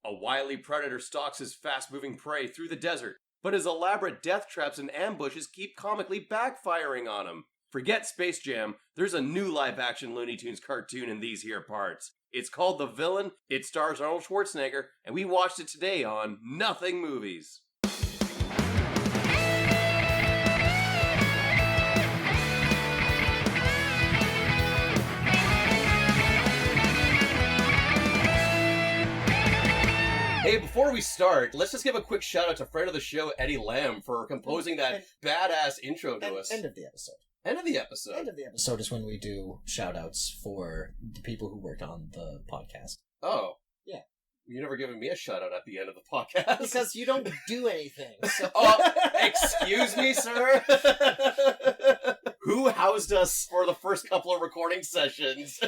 A wily predator stalks his fast-moving prey through the desert, but his elaborate death traps and ambushes keep comically backfiring on him. Forget Space Jam, there's a new live-action Looney Tunes cartoon in these here parts. It's called The Villain, it stars Arnold Schwarzenegger, and we watched it today on Nothing Movies. Hey, before we start, let's just give a quick shout out to friend of the show, Eddie Lamb, for composing that badass intro to us. End of the episode. End of the episode. End of the episode is when we do shout outs for the people who worked on the podcast. Oh. Yeah. You never given me a shout out at the end of the podcast. Because you don't do anything. So. Oh, excuse me, sir? Who housed us for the first couple of recording sessions?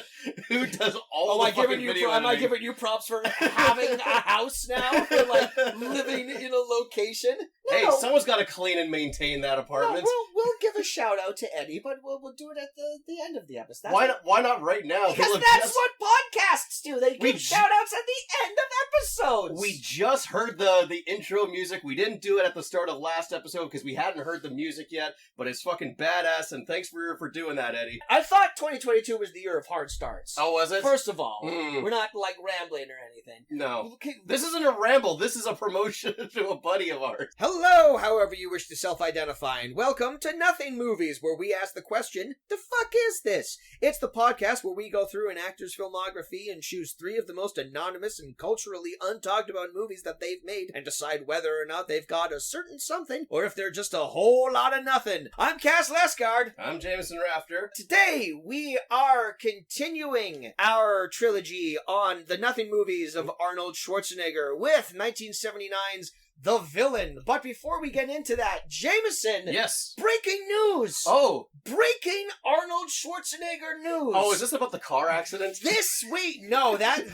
Who does all the fucking video editing? Am I giving you props for having a house now? For, like, living in a location? No, hey, someone's got to clean and maintain that apartment. No, we'll give a shout out to Eddie, but we'll do it at the end of the episode. Why not right now? Because that's what podcasts do. They give shout outs at the end of episodes. We just heard the intro music. We didn't do it at the start of last episode because we hadn't heard the music yet, but it's fucking badass, and thanks for doing that, Eddie. I thought 2022 was the year of hard starts. Oh, was it? First of all, we're not, like, rambling or anything. No. This isn't a ramble. This is a promotion to a buddy of ours. Hello, however you wish to self-identify, and welcome to Nothing Movies, where we ask the question, the fuck is this? It's the podcast where we go through an actor's filmography and choose 3 of the most anonymous and culturally untalked about movies that they've made, and decide whether or not they've got a certain something, or if they're just a whole lot of nothing. I'm Cass Lesgard. I'm Jameson Rafter. Today, we are continuing our trilogy on the Nothing Movies of Arnold Schwarzenegger with 1979's The Villain. But before we get into that, Jameson! Yes? Breaking news! Oh! Breaking Arnold Schwarzenegger news! Oh, is this about the car accident? This week! No, that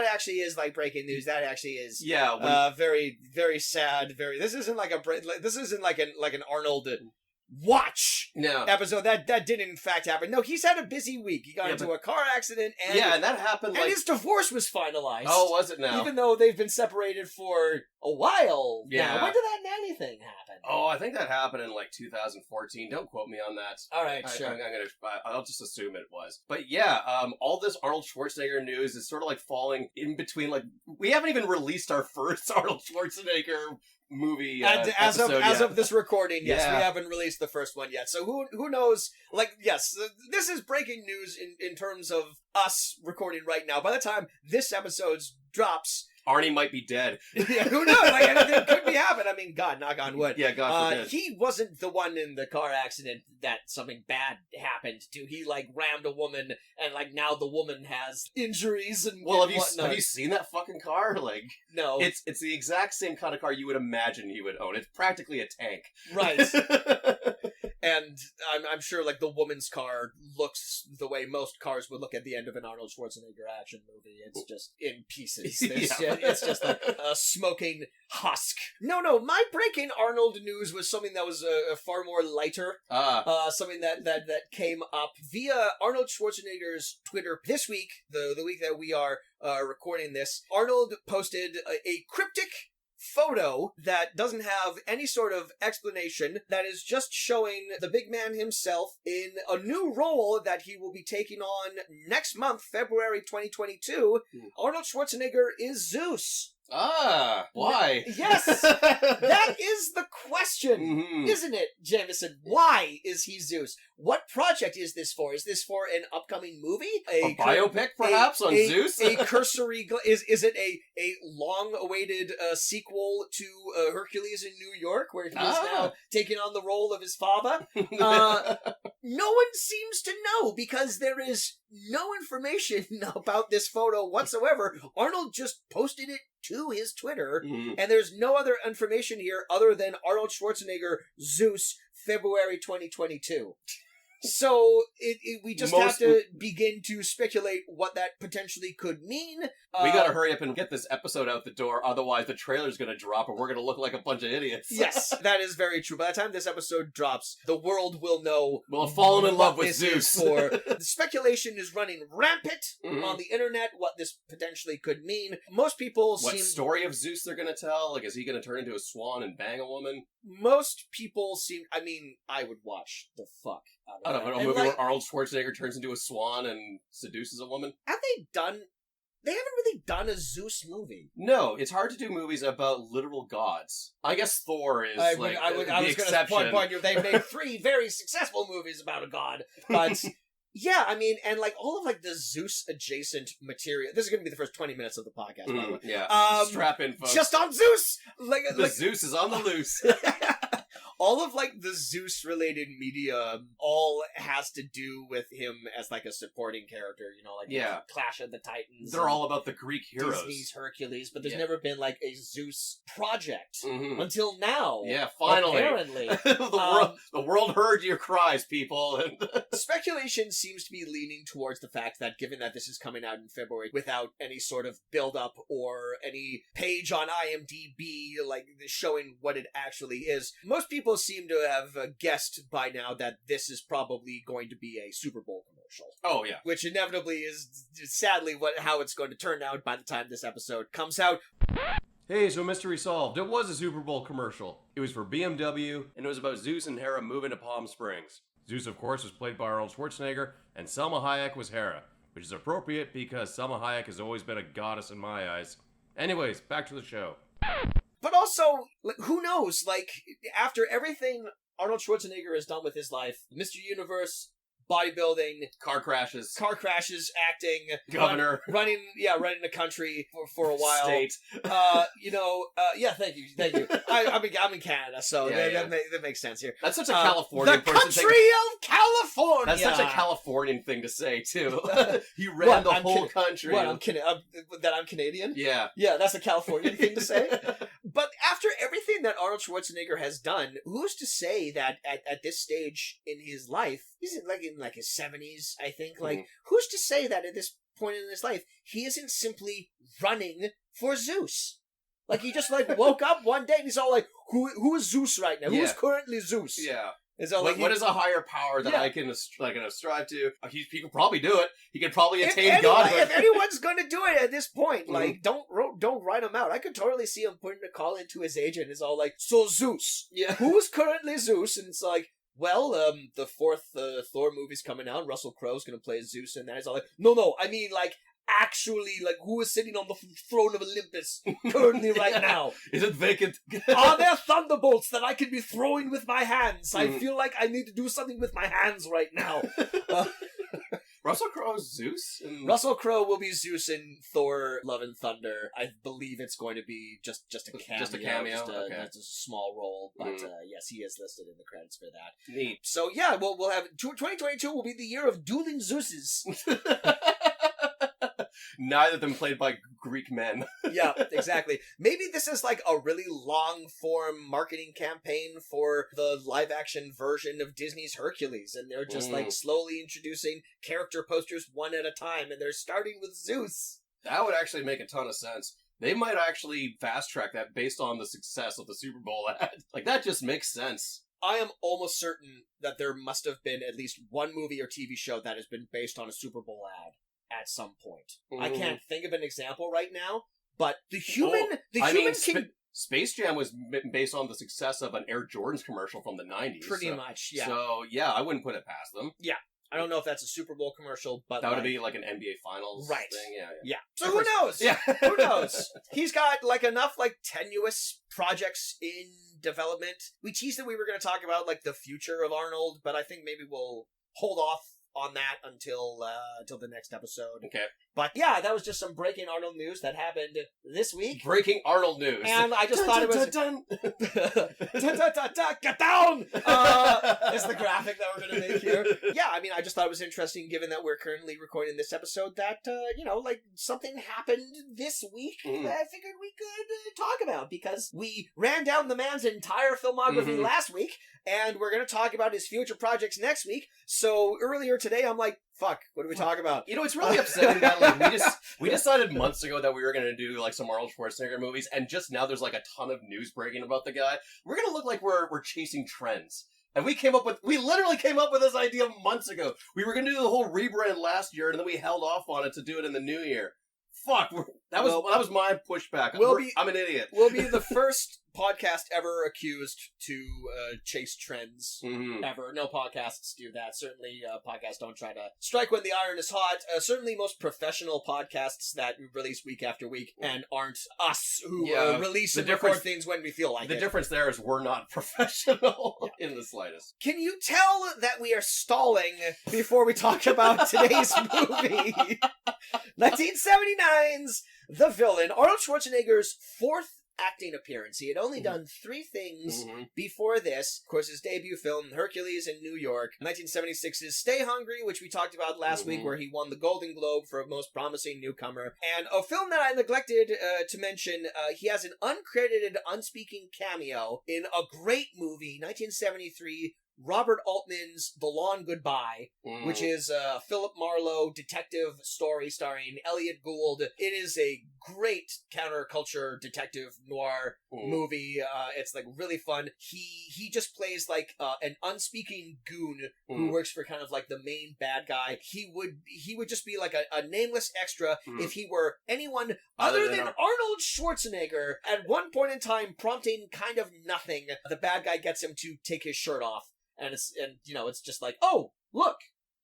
actually is like breaking news. That actually is very, very sad. This isn't like an Arnold watch episode. That did in fact happen. No, he's had a busy week. He got into a car accident and and that happened and his divorce was finalized. Oh, was it now? Even though they've been separated for a while now. When did that nanny thing happen? Oh, I think that happened in like 2014. Don't quote me on that. All right, sure. I'll just assume it was. But yeah, all this Arnold Schwarzenegger news is sort of like falling in between. Like, we haven't even released our first Arnold Schwarzenegger movie as of this recording, yes, we haven't released the first one yet. So who knows? Like, yes, this is breaking news in terms of us recording right now. By the time this episode drops, Arnie might be dead. Yeah, who knows? Like, anything could be happening. I mean, God, knock on wood. Yeah, God forbid. He wasn't the one in the car accident that something bad happened to. He, like, rammed a woman, and, like, now the woman has injuries and Well, whatnot. have you seen that fucking car? Like, no. It's the exact same kind of car you would imagine he would own. It's practically a tank. Right. And I'm sure, like, the woman's car looks the way most cars would look at the end of an Arnold Schwarzenegger action movie. It's just in pieces. It's just a smoking husk. No, my breaking Arnold news was something that was far more lighter. Something that came up via Arnold Schwarzenegger's Twitter this week, the week that we are recording this. Arnold posted a cryptic photo that doesn't have any sort of explanation, that is just showing the big man himself in a new role that he will be taking on next month, February 2022. Arnold Schwarzenegger is Zeus. Ah, why? Yes, that is the question, isn't it, Jameson? Why is he Zeus? What project is this for? Is this for an upcoming movie? A biopic, perhaps, on Zeus? A cursory... Is it a long-awaited sequel to Hercules in New York, where he is now taking on the role of his father? No one seems to know, because there is no information about this photo whatsoever. Arnold just posted it to his Twitter, and there's no other information here other than Arnold Schwarzenegger, Zeus, February 2022. So we just have Most- to begin to speculate what that potentially could mean. We gotta hurry up and get this episode out the door, otherwise the trailer's gonna drop and we're gonna look like a bunch of idiots. Yes, that is very true. By the time this episode drops, the world will know. We'll have fallen in love what with this Zeus. is for. The speculation is running rampant Mhm. on the internet, what this potentially could mean. Most people What seem... story of Zeus they're gonna tell? Like, is he gonna turn into a swan and bang a woman? Most people seem... I mean, I would watch the fuck out I of don't know, that. a And, movie like, where Arnold Schwarzenegger turns into a swan and seduces a woman? have they done... They haven't really done a Zeus movie. No, it's hard to do movies about literal gods. I guess Thor is I the was going to exception. point you. They made 3 very successful movies about a god, but yeah, I mean, and like all of like the Zeus adjacent material. This is going to be the first 20 minutes of the podcast, by the way. Yeah, strap in, folks. Just on Zeus, the Zeus is on the loose. all of like the Zeus related media all has to do with him as like a supporting character, you know, like Clash of the Titans. They're all about the Greek heroes. Disney's Hercules, but there's never been like a Zeus project Mhm. until now. Yeah, finally. Apparently. the world heard your cries, people. And Speculation seems to be leaning towards the fact that given that this is coming out in February without any sort of build-up or any page on IMDb like showing what it actually is, most people seem to have guessed by now that this is probably going to be a Super Bowl commercial. Oh, yeah. Which inevitably is sadly how it's going to turn out by the time this episode comes out. Hey, so mystery solved. It was a Super Bowl commercial. It was for BMW, and it was about Zeus and Hera moving to Palm Springs. Zeus, of course, was played by Arnold Schwarzenegger, and Selma Hayek was Hera, which is appropriate because Selma Hayek has always been a goddess in my eyes. Anyways, back to the show. But also, like, who knows? Like, after everything Arnold Schwarzenegger has done with his life, Mr. Universe, bodybuilding, Car crashes. acting, Governor. running the country for a while. State. Yeah, thank you. I'm in Canada, so Yeah, that makes sense here. That's such a Californian the person country of California. That's such a Californian thing to say, too. He ran the whole country. What, that I'm Canadian? Yeah. Yeah, that's a Californian thing to say. But after everything that Arnold Schwarzenegger has done, who's to say that at this stage in his life, he's in like his 70s, I think, like, who's to say that at this point in his life, he isn't simply running for Zeus? Like, he just, like, woke up one day and he's all like, who is Zeus right now? Who is currently Zeus? Yeah. So, like, what is a higher power that I can strive to? He could probably do it. He could probably attain godhood. If anyone's going to do it at this point, like, don't write him out. I could totally see him putting a call into his agent. It's all like, so Zeus. Yeah. Who is currently Zeus? And it's like, well, the 4th Thor movie's coming out. Russell Crowe's going to play Zeus in that. It's all like, no, I mean, like, actually, like, who is sitting on the throne of Olympus currently right now? Is it vacant? Are there thunderbolts that I can be throwing with my hands? I feel like I need to do something with my hands right now. Russell Crowe's Zeus? Russell Crowe will be Zeus in Thor: Love and Thunder. I believe it's going to be just a cameo. Just a cameo? Okay. That's a small role, but yes, he is listed in the credits for that. Neat. So yeah, we'll have 2022 will be the year of dueling Zeuses. Neither of them played by Greek men. Yeah, exactly. Maybe this is like a really long-form marketing campaign for the live-action version of Disney's Hercules, and they're just like slowly introducing character posters one at a time, and they're starting with Zeus. That would actually make a ton of sense. They might actually fast-track that based on the success of the Super Bowl ad. Like, that just makes sense. I am almost certain that there must have been at least one movie or TV show that has been based on a Super Bowl ad at some point. I can't think of an example right now, but the human Space Jam was based on the success of an Air Jordans commercial from the 90s. Pretty much, yeah. So, yeah, I wouldn't put it past them. Yeah. I don't know if that's a Super Bowl commercial, but that would be like an NBA Finals thing. Yeah. So who knows? Yeah. Who knows? He's got like enough like tenuous projects in development. We teased that we were going to talk about like the future of Arnold, but I think maybe we'll hold off on that until the next episode. Okay. But yeah, that was just some breaking Arnold news that happened this week. Breaking Arnold news. And I just thought it was... Get down! Is the graphic that we're going to make here. Yeah, I mean, I just thought it was interesting, given that we're currently recording this episode, that, something happened this week that I figured we could talk about, because we ran down the man's entire filmography last week, and we're going to talk about his future projects next week. So earlier today, I'm like, fuck, what do we talk about? You know, it's really upsetting that we decided months ago that we were going to do like some Arnold Schwarzenegger movies, and just now there's like a ton of news breaking about the guy. We're going to look like we're chasing trends. And we literally came up with this idea months ago. We were going to do the whole rebrand last year, and then we held off on it to do it in the new year. Fuck, that was my pushback. I'm an idiot. We'll be the first podcast ever accused to chase trends ever. No podcasts do that. Certainly, podcasts don't try to strike when the iron is hot. Certainly, most professional podcasts that release week after week and aren't us who release and record things when we feel like it. The difference there is we're not professional in the slightest. Can you tell that we are stalling before we talk about today's movie? 1979's The Villain, Arnold Schwarzenegger's fourth acting appearance. He had only done 3 things before this. Of course, his debut film, Hercules in New York. 1976's Stay Hungry, which we talked about last week, where he won the Golden Globe for Most Promising Newcomer. And a film that I neglected to mention, he has an uncredited, unspeaking cameo in a great movie, 1973, Robert Altman's The Long Goodbye, which is a Philip Marlowe detective story starring Elliot Gould. It is a great counterculture detective noir movie. It's like really fun. He just plays like an unspeaking goon who works for kind of like the main bad guy. He would just be like a nameless extra if he were anyone other than Arnold Schwarzenegger. At one point in time, prompting kind of nothing, the bad guy gets him to take his shirt off. And it's just like, oh, look,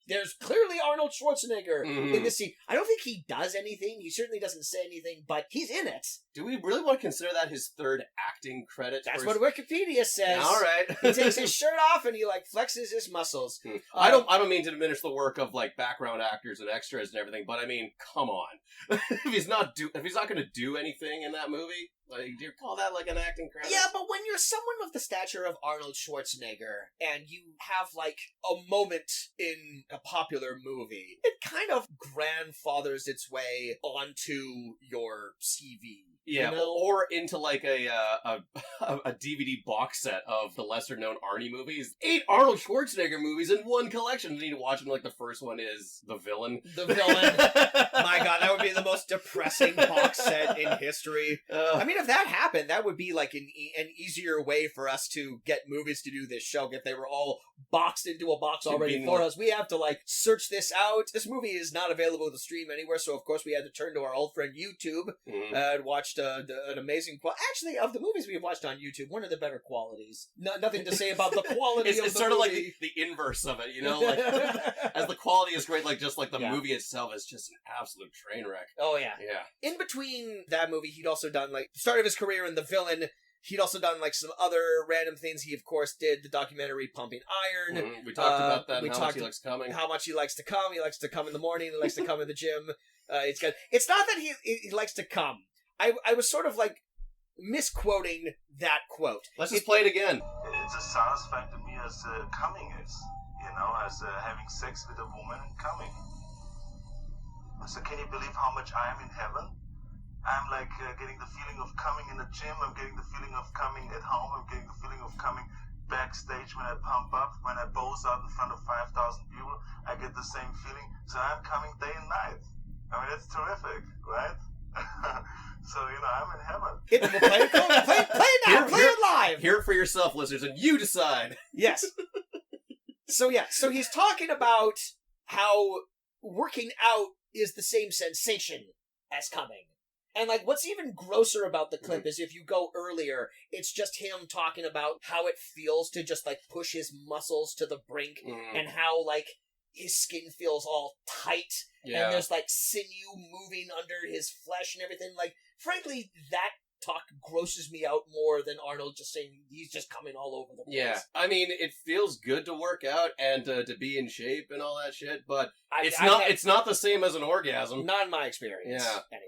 there's clearly Arnold Schwarzenegger in this scene. I don't think he does anything. He certainly doesn't say anything, but he's in it. Do we really want to consider that his third acting credit? That's what Wikipedia says. All right. He takes his shirt off and he flexes his muscles. I don't mean to diminish the work of like background actors and extras and everything, but I mean, come on. if he's not going to do anything in that movie, like, do you call that like an acting credit? Yeah, but when you're someone of the stature of Arnold Schwarzenegger and you have like a moment in a popular movie, it kind of grandfathers its way onto your CV. Yeah, or into like a DVD box set of the lesser known Arnie movies. 8 Arnold Schwarzenegger movies in one collection. You need to watch them. Like the first one is The Villain. The Villain. My God, that would be the most depressing box set in history. I mean, if that happened, that would be like an easier way for us to get movies to do this show. If they were all boxed into a box already for us, we have to like search this out. This movie is not available to stream anywhere, so of course we had to turn to our old friend YouTube and watched an amazing actually, of the movies we've watched on YouTube, one of the better qualities. Nothing to say about the quality of the movie. It's sort of like the inverse of it, you know? Like, as the quality is great, like just like the movie itself is just an absolute train wreck. Oh, yeah. Yeah. In between that movie, he'd also done like the start of his career in The Villain. He'd also done like some other random things. He, of course, did the documentary Pumping Iron. We talked about that and how much he likes coming. How much he likes to come. He likes to come in the morning. He likes to come in the gym. It's good. It's not that he likes to come. I was sort of like misquoting that quote. Let's just play it again. It's as satisfying to me as coming is, as having sex with a woman and coming. So can you believe how much I am in heaven? I'm like getting the feeling of coming in the gym. I'm getting the feeling of coming at home. I'm getting the feeling of coming backstage when I pump up, when I pose out in front of 5,000 people. I get the same feeling. So I'm coming day and night. I mean, it's terrific, right? So, I'm in heaven. Play it now. Play it live. Hear it for yourself, listeners, and you decide. Yes. So he's talking about how working out is the same sensation as coming. And, like, what's even grosser about the clip is if you go earlier, it's just him talking about how it feels to just, like, push his muscles to the brink and how, like, his skin feels all tight and there's, like, sinew moving under his flesh and everything. Like, frankly, that talk grosses me out more than Arnold just saying he's just coming all over the place. Yeah, I mean, it feels good to work out and to be in shape and all that shit, but it's not the same as an orgasm. Not in my experience. Yeah. Anyway.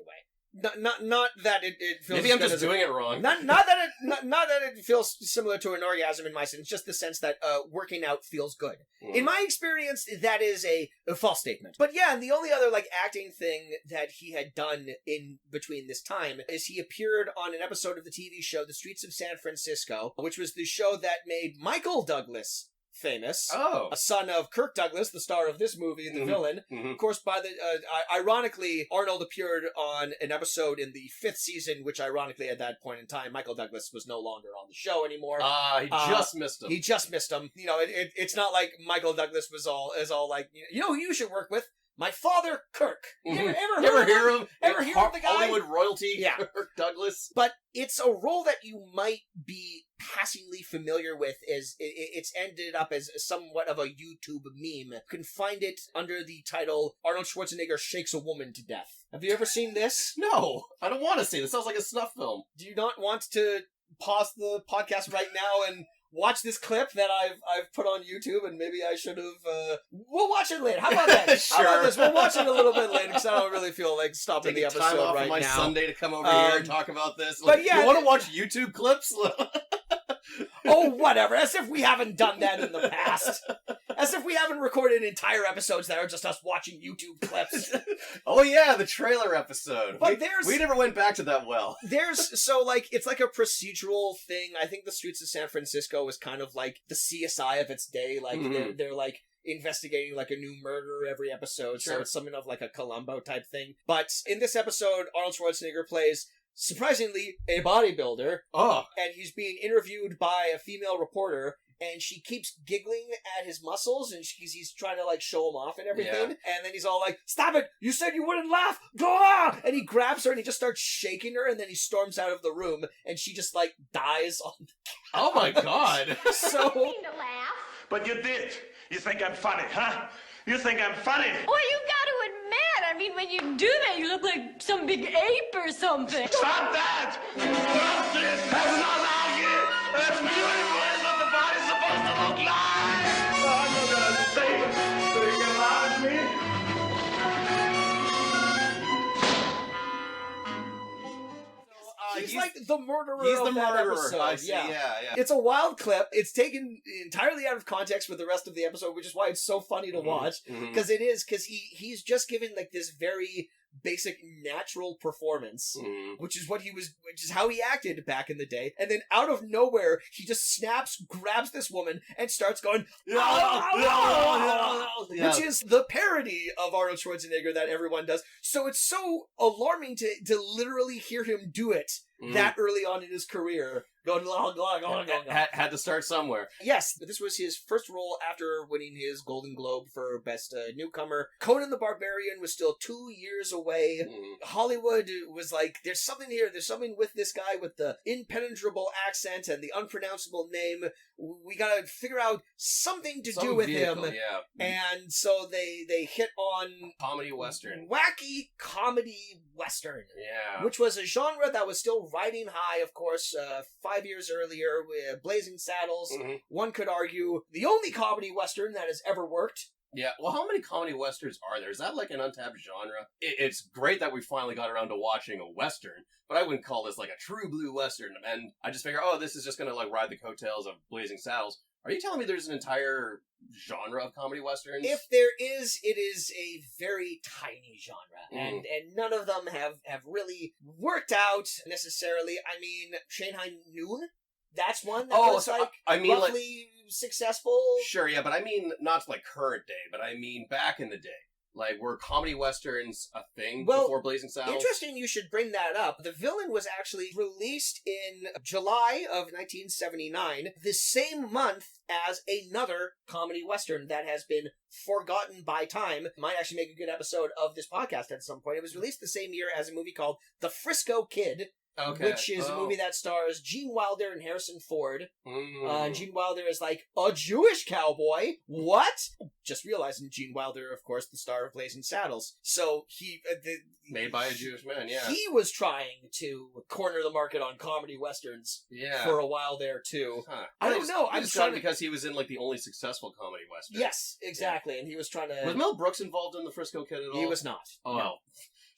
Not that it feels. Maybe I'm just doing it wrong. Not that it feels similar to an orgasm in my sense. Just the sense that working out feels good. In my experience, that is a false statement. But yeah, and the only other acting thing that he had done in between this time is he appeared on an episode of the TV show The Streets of San Francisco, which was the show that made Michael Douglas famous. A son of Kirk Douglas, the star of this movie, the villain. Of course, ironically, Arnold appeared on an episode in the 5th season, which ironically at that point in time, Michael Douglas was no longer on the show anymore. He just missed him. He just missed him. It's not like Michael Douglas was all like, who you should work with? My father, Kirk. You ever hear him? Ever hear of the guy? Hollywood royalty, yeah. Kirk Douglas. But it's a role that you might be passingly familiar with. It's ended up as somewhat of a YouTube meme. You can find it under the title Arnold Schwarzenegger Shakes a Woman to Death. Have you ever seen this? No, I don't want to see this. Sounds like a snuff film. Do you not want to pause the podcast right now and watch this clip that I've put on YouTube, and maybe I should have, we'll watch it later. How about that? Sure. How about this? We'll watch it a little bit later, because I don't really feel like stopping the episode time off right on my now. Sunday to come over here and talk about this. But yeah, you want to watch YouTube clips? Oh, whatever. As if we haven't done that in the past. As if we haven't recorded entire episodes that are just us watching YouTube clips. Oh yeah, the trailer episode. But we never went back to that well. It's like a procedural thing. I think The Streets of San Francisco is kind of like the CSI of its day. They're like investigating like a new murder every episode. Sure. So it's something of like a Columbo type thing. But in this episode, Arnold Schwarzenegger plays, surprisingly, a bodybuilder. Oh. And he's being interviewed by a female reporter, and she keeps giggling at his muscles, and he's trying to show him off and everything. Yeah. And then he's all like, "Stop it! You said you wouldn't laugh! Go on!" And he grabs her and he just starts shaking her, and then he storms out of the room, and she just dies on the couch. Oh my god. So To laugh. But you did. You think I'm funny, huh? You think I'm funny? Well, you got to admit, I mean, when you do that, you look like some big ape or something. Stop that! Stop this! That's not arguing! That's beautiful! That's what the body's supposed to look like! I'm not gonna stay. So you can laugh at me? he's like the murderer. He's the of that murderer. episode. I see. Yeah. It's a wild clip. It's taken entirely out of context with the rest of the episode, which is why it's so funny to watch. Because he's just given this very basic natural performance, which is how he acted back in the day. And then out of nowhere, he just snaps, grabs this woman, and starts going, which is the parody of Arnold Schwarzenegger that everyone does. So it's so alarming to literally hear him do it that early on in his career. Had to start somewhere. Yes, this was his first role after winning his Golden Globe for Best Newcomer. Conan the Barbarian was still 2 years away. Hollywood was like, there's something here. There's something with this guy with the impenetrable accent and the unpronounceable name. We gotta figure out something to do with him. Yeah. And so they hit on Comedy Western. Wacky comedy Western. Yeah. Which was a genre that was still riding high, of course, 5 years earlier with Blazing Saddles. One could argue the only comedy Western that has ever worked. Yeah, well, how many comedy westerns are there? Is that like an untapped genre? It's great that we finally got around to watching a western, but I wouldn't call this like a true blue western. And I just figure, this is just gonna ride the coattails of Blazing Saddles. Are you telling me there's an entire genre of comedy westerns? If there is, it is a very tiny genre, and none of them have really worked out necessarily. I mean, Shanghai Noon. That's one that was roughly successful. Sure, yeah, but I mean not current day, but I mean back in the day. Were comedy westerns a thing before Blazing Saddles? Interesting you should bring that up. The Villain was actually released in July of 1979, the same month as another comedy western that has been forgotten by time. Might actually make a good episode of this podcast at some point. It was released the same year as a movie called The Frisco Kid, Okay. Which is a movie that stars Gene Wilder and Harrison Ford. Gene Wilder is like, a Jewish cowboy? What? Just realizing Gene Wilder, of course, the star of Blazing Saddles. So he... Made by a Jewish man, yeah. He was trying to corner the market on comedy westerns for a while there, too. Huh. I don't know. I just got it because he was in, like, the only successful comedy western. Yes, exactly. Yeah. And he was trying to... Was Mel Brooks involved in the Frisco Kid at all? He was not. Oh. No.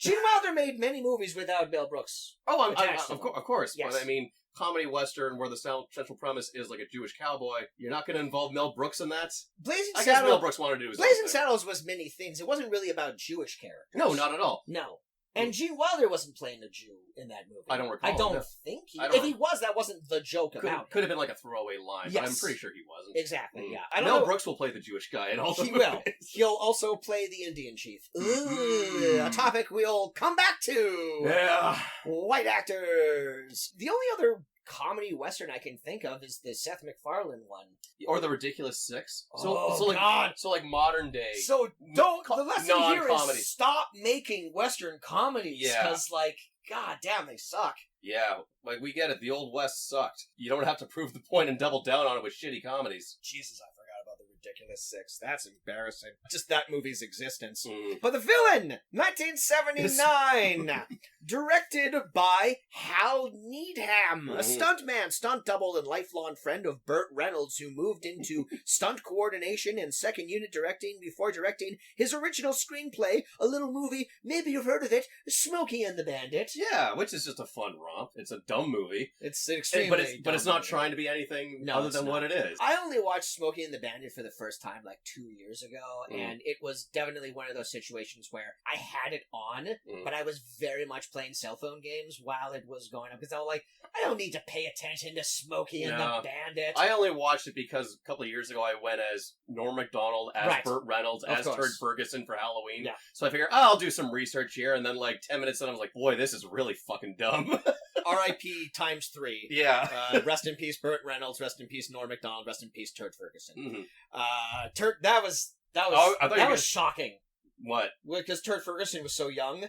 Gene Wilder made many movies without Mel Brooks. Oh, of course. Yes. But I mean, comedy western where the central premise is like a Jewish cowboy, you're not going to involve Mel Brooks in that? I guess Mel Brooks wanted to do his Blazing Saddles was many things. It wasn't really about Jewish characters. No, not at all. No. And Gene Wilder wasn't playing a Jew in that movie. I don't recall. I don't think he... If he was, that wasn't the joke about Could have been like a throwaway line, but I'm pretty sure he wasn't. Exactly, yeah. Mel Brooks will play the Jewish guy in all the movies. Will. He'll also play the Indian chief. Ooh, a topic we'll come back to. Yeah. White actors. The only other comedy western I can think of is the Seth MacFarlane one. Or The Ridiculous Six. God. So like modern day. So don't... The lesson here non-comedy. is stop making western comedies. Yeah. Because, like, god damn, they suck. Yeah, like we get it. The Old West sucked. You don't have to prove the point and double down on it with shitty comedies. Jesus, I forgot about The Ridiculous Six. That's embarrassing. Just that movie's existence. But the villain! 1979! Directed by Hal Needham, a stuntman, stunt double, and lifelong friend of Burt Reynolds, who moved into stunt coordination and second unit directing before directing his original screenplay, a little movie, maybe you've heard of it, Smokey and the Bandit. Yeah, which is just a fun romp. It's a dumb movie. It's extremely but it's not trying to be anything other than what it is. I only watched Smokey and the Bandit for the first time like 2 years ago, and it was definitely one of those situations where I had it on, but I was very much playing cell phone games while it was going up, because I was like, I don't need to pay attention to Smokey and the Bandit. I only watched it because a couple of years ago I went as Norm Macdonald, as Burt Reynolds, as Turd Ferguson for Halloween. Yeah. So I figured, I'll do some research here, and then like 10 minutes in I was like, boy, this is really fucking dumb. R.I.P. times 3. Yeah. Rest in peace, Burt Reynolds. Rest in peace, Norm Macdonald. Rest in peace, Turd Ferguson. That was shocking. What? Because Turd Ferguson was so young.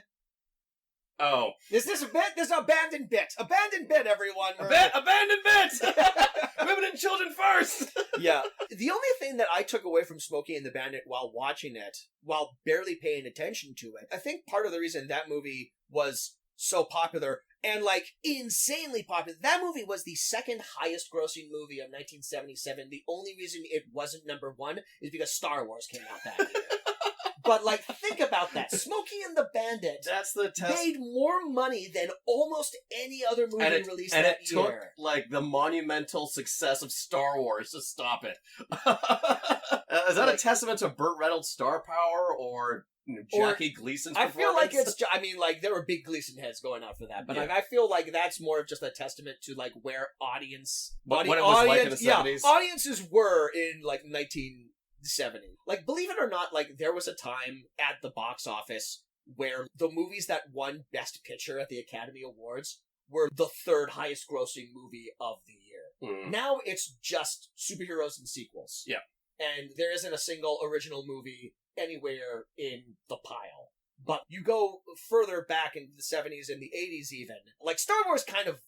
Oh. Is this a bit? This is an abandoned bit. Abandoned bit, everyone. Abandoned bit! Women and children first! Yeah. The only thing that I took away from Smokey and the Bandit while watching it, while barely paying attention to it, I think part of the reason that movie was so popular, and like insanely popular, that movie was the second highest grossing movie of 1977. The only reason it wasn't number one is because Star Wars came out that year. But, like, think about that. Smokey and the Bandit made more money than almost any other movie released that year. And it took, like, the monumental success of Star Wars to stop it. Is that a testament to Burt Reynolds' star power, or Jackie Gleason's performance? I feel like it's... I mean, like, there were big Gleason heads going out for that, but like, I feel like that's more of just a testament to, like, where audience... What it was like in the 70s? Yeah, audiences were in, like, 1970. Like, believe it or not, like, there was a time at the box office where the movies that won Best Picture at the Academy Awards were the third highest grossing movie of the year. Now it's just superheroes and sequels. Yeah. And there isn't a single original movie anywhere in the pile. But you go further back into the 70s and the 80s even, like, Star Wars kind of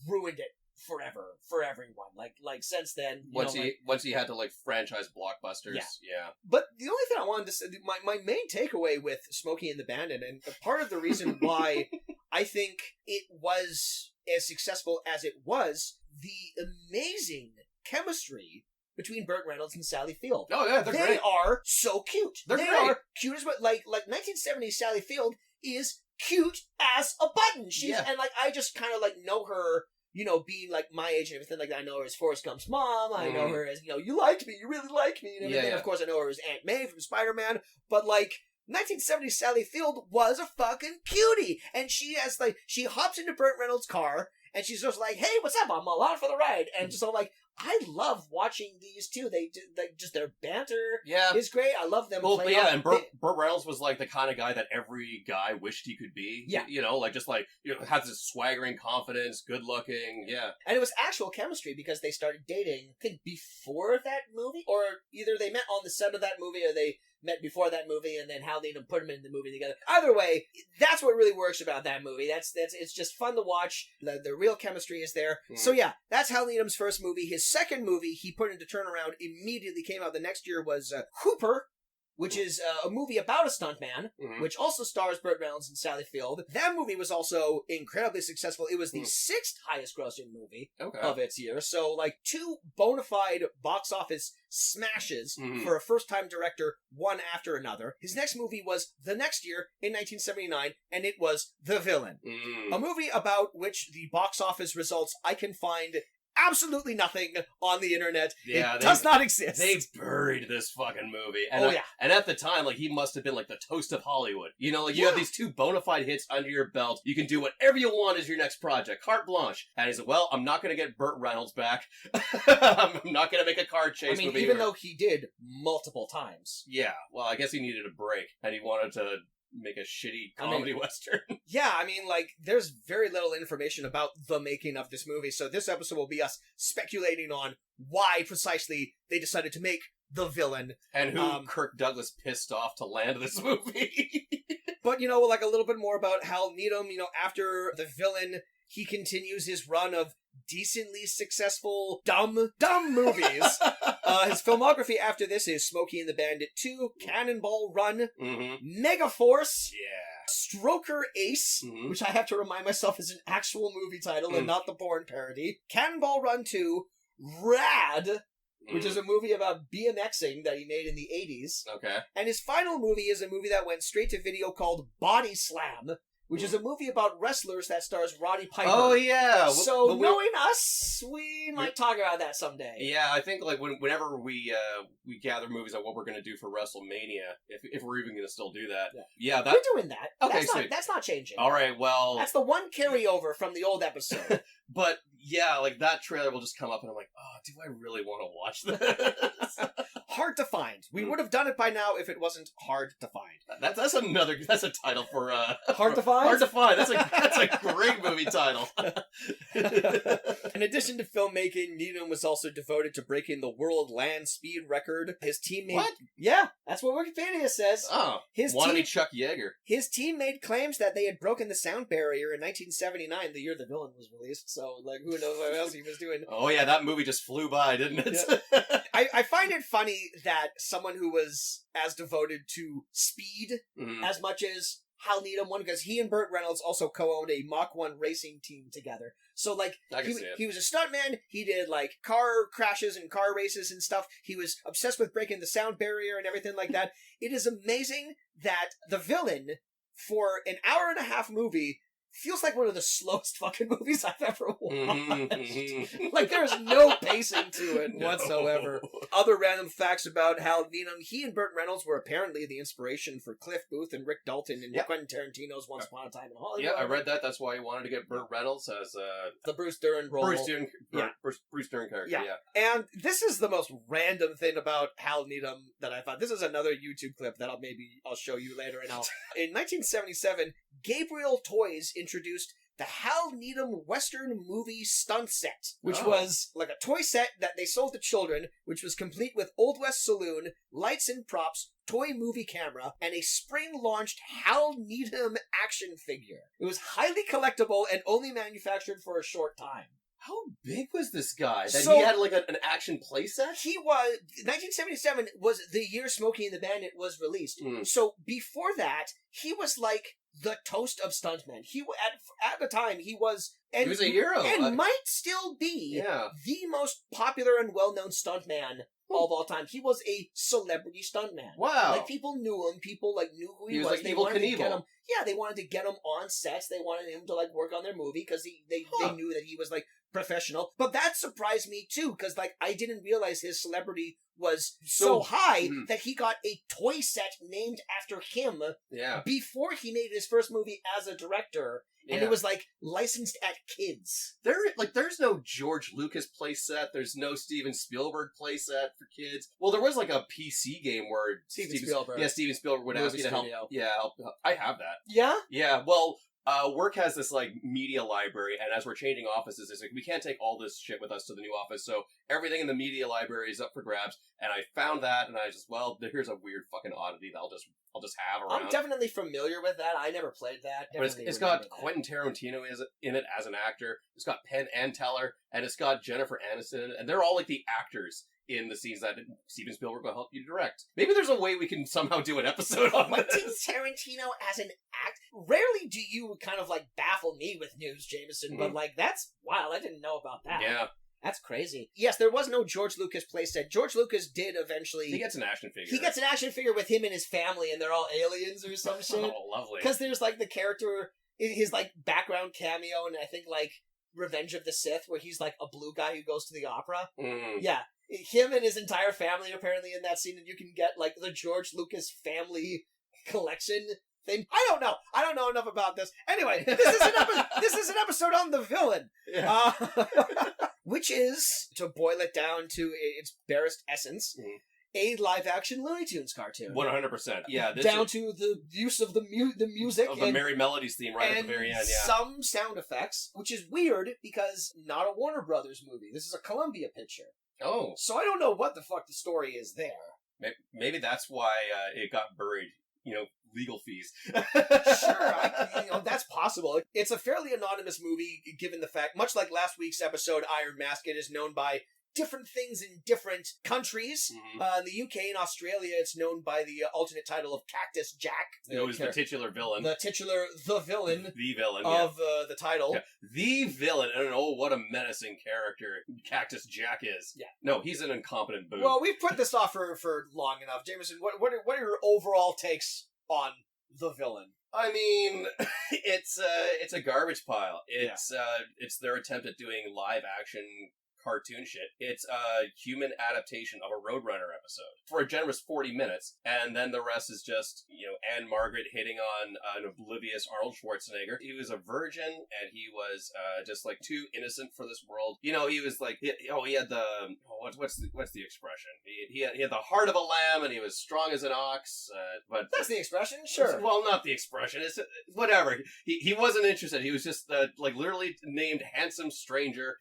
ruined it forever for everyone. Like since then, once he had to like franchise blockbusters. Yeah. But the only thing I wanted to say, my main takeaway with Smokey and the Bandit, and part of the reason why I think it was as successful as it was, the amazing chemistry between Burt Reynolds and Sally Field. Oh yeah, they great. Are so cute. They great. Are cute as what like 1970s Sally Field is cute as a button. She's and like I just kind of like know her, you know, being like my age and everything. Like I know her as Forrest Gump's mom. I know her as, you know, you like me, you really like me, and everything. Of course, I know her as Aunt May from Spider-Man. But like 1970s Sally Field was a fucking cutie, and she has like she hops into Burt Reynolds' car. And she's just like, hey, what's up? I'm along for the ride. And just all like, I love watching these two. They just their banter Yeah. is great. I love them. Well, play yeah, off- and Burt Reynolds was like the kind of guy that every guy wished he could be. Yeah. You know, like just like, you know, has this swaggering confidence, good looking. Yeah. And it was actual chemistry because they started dating, I think, before that movie, or either they met on the set of that movie, or they met before that movie, and then Hal Needham put them in the movie together. Either way, that's what really works about that movie. That's it's just fun to watch. The real chemistry is there. So yeah, that's Hal Needham's first movie. His second movie, he put into turnaround, immediately came out the next year, was Hooper, which is a movie about a stuntman, which also stars Burt Reynolds and Sally Field. That movie was also incredibly successful. It was the sixth highest grossing movie of its year. So, like, two bona fide box office smashes for a first-time director, one after another. His next movie was the next year, in 1979, and it was The Villain. A movie about which the box office results I can find absolutely nothing on the internet. Yeah, it does not exist. They buried this fucking movie. And and at the time, like, he must have been like the toast of Hollywood. You know, like, you have these two bona fide hits under your belt. You can do whatever you want as your next project. Carte blanche. And he's like, well, I'm not going to get Burt Reynolds back. I'm not going to make a car chase movie. Even though he did multiple times. Yeah, well, I guess he needed a break. And he wanted to make a shitty comedy western. Yeah, I mean, like, there's very little information about the making of this movie, so this episode will be us speculating on why precisely they decided to make The Villain. And who Kirk Douglas pissed off to land this movie. But, you know, like, a little bit more about Hal Needham. You know, after The Villain, he continues his run of decently successstroker dumb movies. His filmography after this is Smokey and the Bandit 2, Cannonball Run, Megaforce, Stroker Ace, which I have to remind myself is an actual movie title and not the porn parody, Cannonball Run 2, Rad, which is a movie about BMXing that he made in the 80s. Okay. And his final movie is a movie that went straight to video called Body Slam, which is a movie about wrestlers that stars Roddy Piper. Oh, yeah. So, knowing us, we might talk about that someday. Yeah, I think, like, whenever we gather movies on what we're going to do for WrestleMania, if we're even going to still do that. Yeah, we're doing that. Okay, that's not changing. All right, well... That's the one carryover from the old episode. But, yeah, like, that trailer will just come up and I'm like, oh, do I really want to watch this? Hard to find. We would have done it by now if it wasn't hard to find. That's a title for Hard to Find? Hard to Find. That's a great movie title. In addition to filmmaking, Needham was also devoted to breaking the world land speed record. His teammate... What? Yeah, that's what Wikipedia says. Oh, wannabe Chuck Yeager. His team made claims that they had broken the sound barrier in 1979, the year The Villain was released, so, like, who knows what else he was doing. Oh yeah, that movie just flew by, didn't it? Yeah. I find it funny that someone who was as devoted to speed as much as Hal Needham won, because he and Burt Reynolds also co-owned a Mach 1 racing team together. So, like, he was a stuntman, he did, like, car crashes and car races and stuff. He was obsessed with breaking the sound barrier and everything like that. It is amazing that The Villain, for an hour-and-a-half movie, feels like one of the slowest fucking movies I've ever watched. Like, there's no pacing to it whatsoever. Other random facts about Hal Needham: he and Burt Reynolds were apparently the inspiration for Cliff Booth and Rick Dalton in Quentin Tarantino's Once Upon a Time in Hollywood. Yeah, I read that. That's why he wanted to get Burt Reynolds as the Bruce Dern role. Bruce Dern character, yeah. And this is the most random thing about Hal Needham that I found. This is another YouTube clip that I'll show you later. And in 1977, Gabriel Toys introduced the Hal Needham Western Movie Stunt Set, which was like a toy set that they sold to children, which was complete with Old West Saloon, lights and props, toy movie camera, and a spring-launched Hal Needham action figure. It was highly collectible and only manufactured for a short time. How big was this guy? That he had like an action playset? 1977 was the year Smokey and the Bandit was released. So before that, he was like the toast of stuntmen. At the time, he was a hero. And might still be the most popular and well-known stuntman of all time. He was a celebrity stuntman. Wow. Like, people knew him. People, like, knew who he was. Like they Evel wanted Knievel. to get him. Yeah, they wanted to get him on sets. They wanted him to, like, work on their movie because they knew that he was, like, professional. But that surprised me, too, because, like, I didn't realize his celebrity was so high that he got a toy set named after him before he made his first movie as a director. And it was like licensed at kids. There's no George Lucas playset. There's no Steven Spielberg playset for kids. Well, there was like a PC game where Steven Spielberg. Yeah, Steven Spielberg would ask you to help. Yeah, I have that. Yeah? Yeah, well, work has this like media library, and as we're changing offices, it's like we can't take all this shit with us to the new office, so everything in the media library is up for grabs. And I found that, and I just, here's a weird fucking oddity that I'll just have around. I'm definitely familiar with that. I never played that. But it's got Quentin Tarantino in it as an actor. It's got Penn and Teller, and it's got Jennifer Aniston, and they're all like the actors in the scenes that Steven Spielberg will help you direct. Maybe there's a way we can somehow do an episode on this. Tarantino as an act. Rarely do you kind of like baffle me with news, Jameson, but like that's wild. I didn't know about that. Yeah. That's crazy. Yes, there was no George Lucas playset. George Lucas did eventually... He gets an action figure. He gets an action figure with him and his family, and they're all aliens or some shit. Oh, lovely. Because there's, like, the character, his, like, background cameo, and I think, like, Revenge of the Sith, where he's, like, a blue guy who goes to the opera. Mm. Yeah. Him and his entire family, apparently, in that scene, and you can get, like, the George Lucas family collection thing. I don't know. I don't know enough about this. Anyway, this is an episode on the villain. Yeah. Which is, to boil it down to its barest essence, a live-action Looney Tunes cartoon. 100%. Yeah. Down to the use of the music. Of the Merry Melodies theme right at the very end, yeah. Some sound effects, which is weird because not a Warner Brothers movie. This is a Columbia picture. Oh. So I don't know what the fuck the story is there. Maybe that's why it got buried. Legal fees. Sure, that's possible. It's a fairly anonymous movie, given the fact, much like last week's episode, Iron Mask, it is known by different things in different countries. Mm-hmm. In the UK and Australia, it's known by the alternate title of Cactus Jack. It was the titular villain. The villain. The villain, of the title. Yeah. The villain, and what a menacing character Cactus Jack is. Yeah. No, he's an incompetent boob. Well, we've put this off for long enough. Jameson, what are your overall takes on the villain? I mean, it's a garbage pile. It's their attempt at doing live action cartoon shit. It's a human adaptation of a Roadrunner episode for a generous 40 minutes, and then the rest is just, Ann Margret hitting on an oblivious Arnold Schwarzenegger. He was a virgin, and he was just like too innocent for this world. He was like, he had the what's the expression? He had the heart of a lamb, and he was strong as an ox. But that's the expression, sure. Well, not the expression. It's whatever. He wasn't interested. He was just like literally named handsome stranger,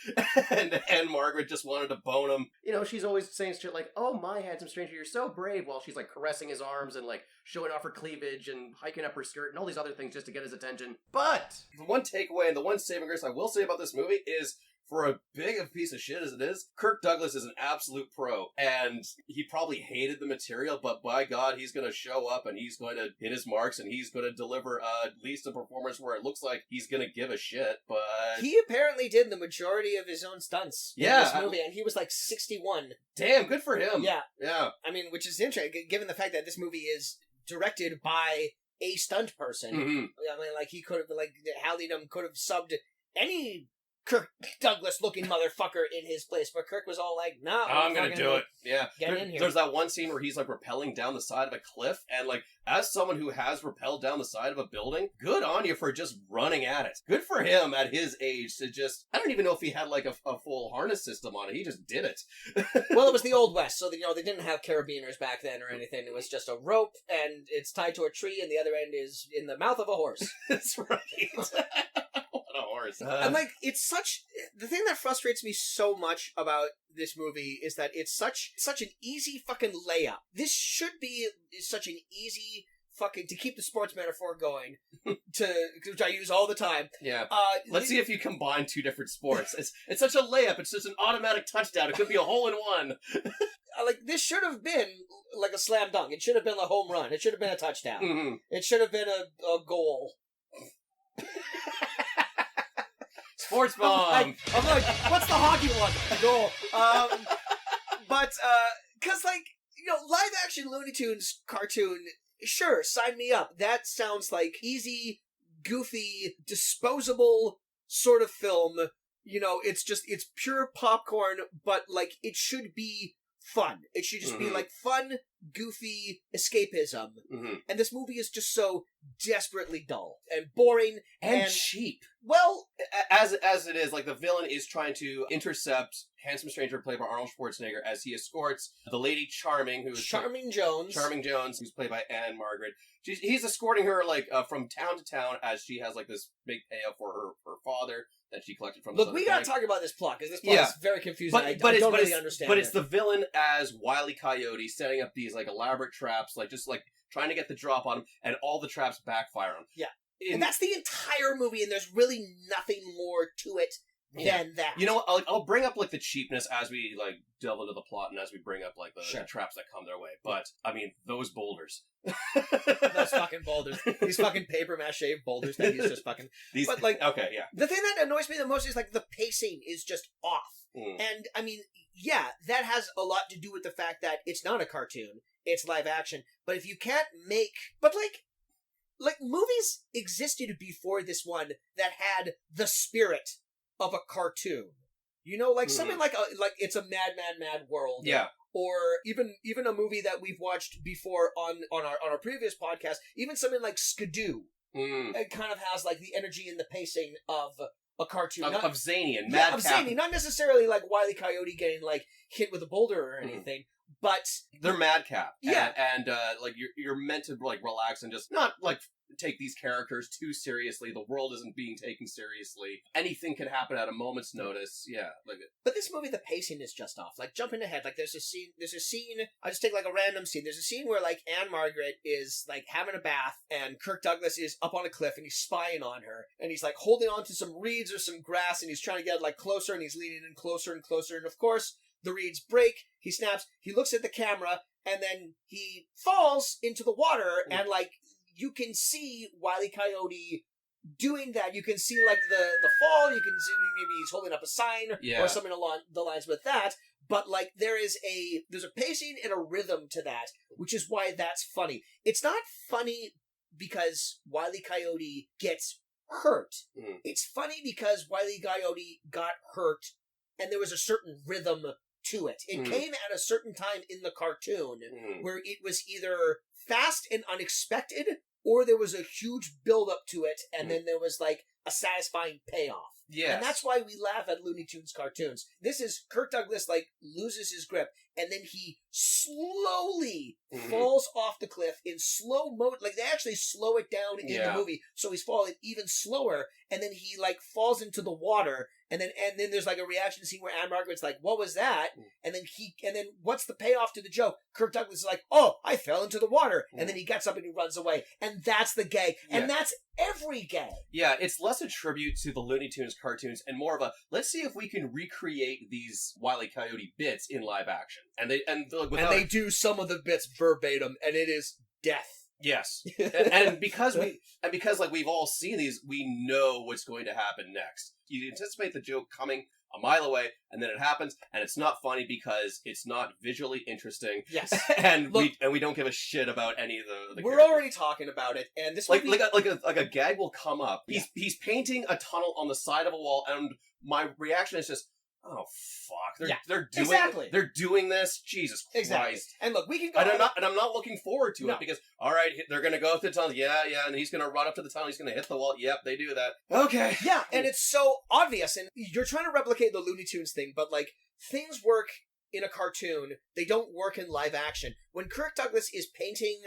and Margaret just wanted to bone him. She's always saying shit like, "Oh, my handsome stranger, you're so brave," while she's like caressing his arms and like showing off her cleavage and hiking up her skirt and all these other things just to get his attention. But the one takeaway and the one saving grace I will say about this movie is, for a big a piece of shit as it is, Kirk Douglas is an absolute pro, and he probably hated the material, but by God, he's going to show up and he's going to hit his marks and he's going to deliver at least a performance where it looks like he's going to give a shit. But he apparently did the majority of his own stunts in this movie, and he was like 61. Damn, good for him. Yeah. I mean, which is interesting, given the fact that this movie is directed by a stunt person. Mm-hmm. I mean, like, he could have, like, Hal Needham could have subbed any Kirk Douglas looking motherfucker in his place, but Kirk was all like, "No, I'm gonna do it." Yeah, get in here. There's that one scene where he's like rappelling down the side of a cliff, and like, as someone who has rappelled down the side of a building, good on you for just running at it. Good for him at his age to just, I don't even know if he had like a full harness system on it. He just did it. Well, it was the Old West, so they didn't have carabiners back then or anything. It was just a rope, and it's tied to a tree, and the other end is in the mouth of a horse. That's right. And like, it's the thing that frustrates me so much about this movie is that it's such an easy fucking layup. This should be such an easy fucking, to keep the sports metaphor going, which I use all the time. Yeah. Let's see if you combine two different sports. It's such a layup. It's just an automatic touchdown. It could be a hole in one. Like, this should have been like a slam dunk. It should have been a home run. It should have been a touchdown. Mm-hmm. It should have been a goal. Sports bomb. I'm like, what's the hockey one? Goal. But because like, live action Looney Tunes cartoon, sure, sign me up. That sounds like easy, goofy, disposable sort of film. It's pure popcorn, but like, it should be fun. It should just be like fun, goofy escapism. Mm-hmm. And this movie is just so desperately dull and boring And cheap. Well, As it is, like, the villain is trying to intercept handsome stranger played by Arnold Schwarzenegger as he escorts the Lady Charming, who's Charming Jones, who's played by Ann Margret. He's escorting her, like, from town to town as she has, like, this big payout for her father that she collected from. Look, we gotta talk about this plot, because this plot is very confusing. I don't really understand But it's the villain as Wile E. Coyote setting up these, like, elaborate traps, like, just, like, trying to get the drop on him, and all the traps backfire on him. Yeah. And that's the entire movie, and there's really nothing more to it than that. You know what? I'll bring up, like, the cheapness as we, like, delve into the plot and as we bring up, like, the traps that come their way. But, I mean, those boulders. Those fucking boulders. These fucking paper mache boulders that he's just fucking... But, like... Okay, yeah. The thing that annoys me the most is, like, the pacing is just off. And, I mean, yeah, that has a lot to do with the fact that it's not a cartoon. It's live action. But if you can't make... But, like, movies existed before this one that had the spirit of a cartoon. You know, like something like It's a Mad World. Yeah. Or even a movie that we've watched before on our previous podcast, even something like Skidoo. It kind of has like the energy and the pacing of a cartoon. Of Zany and Mad of Zany. Not necessarily like Wile E. Coyote getting like hit with a boulder or anything. But they're madcap. Yeah. And like you're meant to like relax and just not like take these characters too seriously. The world isn't being taken seriously. Anything can happen at a moment's notice. Yeah. But this movie, the pacing is just off. Like jumping ahead, like there's a scene, I just take like a random scene. There's a scene where like Ann Margret is like having a bath and Kirk Douglas is up on a cliff and he's spying on her and he's like holding on to some reeds or some grass and he's trying to get like closer and he's leaning in closer and closer and of course the reeds break, he snaps, he looks at the camera and then he falls into the water and like you can see Wile E. Coyote doing that. You can see like the fall. You can see maybe he's holding up a sign or something along the lines with that. But like there's a pacing and a rhythm to that, which is why that's funny. It's not funny because Wile E. Coyote gets hurt. It's funny because Wile E. Coyote got hurt, and there was a certain rhythm to it. It came at a certain time in the cartoon where it was either fast and unexpected or there was a huge build up to it and then there was like a satisfying payoff. Yeah. And that's why we laugh at Looney Tunes cartoons. This is Kirk Douglas like loses his grip and then he slowly falls off the cliff in slow mo. Like they actually slow it down in the movie, so he's falling even slower. And then he like falls into the water, and then there's like a reaction scene where Ann Margaret's like, "What was that?" And then what's the payoff to the joke? Kirk Douglas is like, "Oh, I fell into the water," and then he gets up and he runs away, and that's the gag, and that's every gag. Yeah, it's less a tribute to the Looney Tunes cartoons and more of a let's see if we can recreate these Wile E. Coyote bits in live action. And they do some of the bits verbatim, and it is death. Yes, and because like we've all seen these, we know what's going to happen next. You anticipate the joke coming a mile away, and then it happens, and it's not funny because it's not visually interesting. Yes, and we don't give a shit about any of the We're already talking about it, and this like a gag will come up. He's painting a tunnel on the side of a wall, and my reaction is just, oh fuck! They're doing this. Jesus Christ! And look, we can go. And I'm not looking forward to it because all right, they're gonna go through the tunnel. Yeah, and he's gonna run up to the tunnel. He's gonna hit the wall. Yep, they do that. Okay. Yeah, and it's so obvious, and you're trying to replicate the Looney Tunes thing, but like things work in a cartoon, they don't work in live action. When Kirk Douglas is painting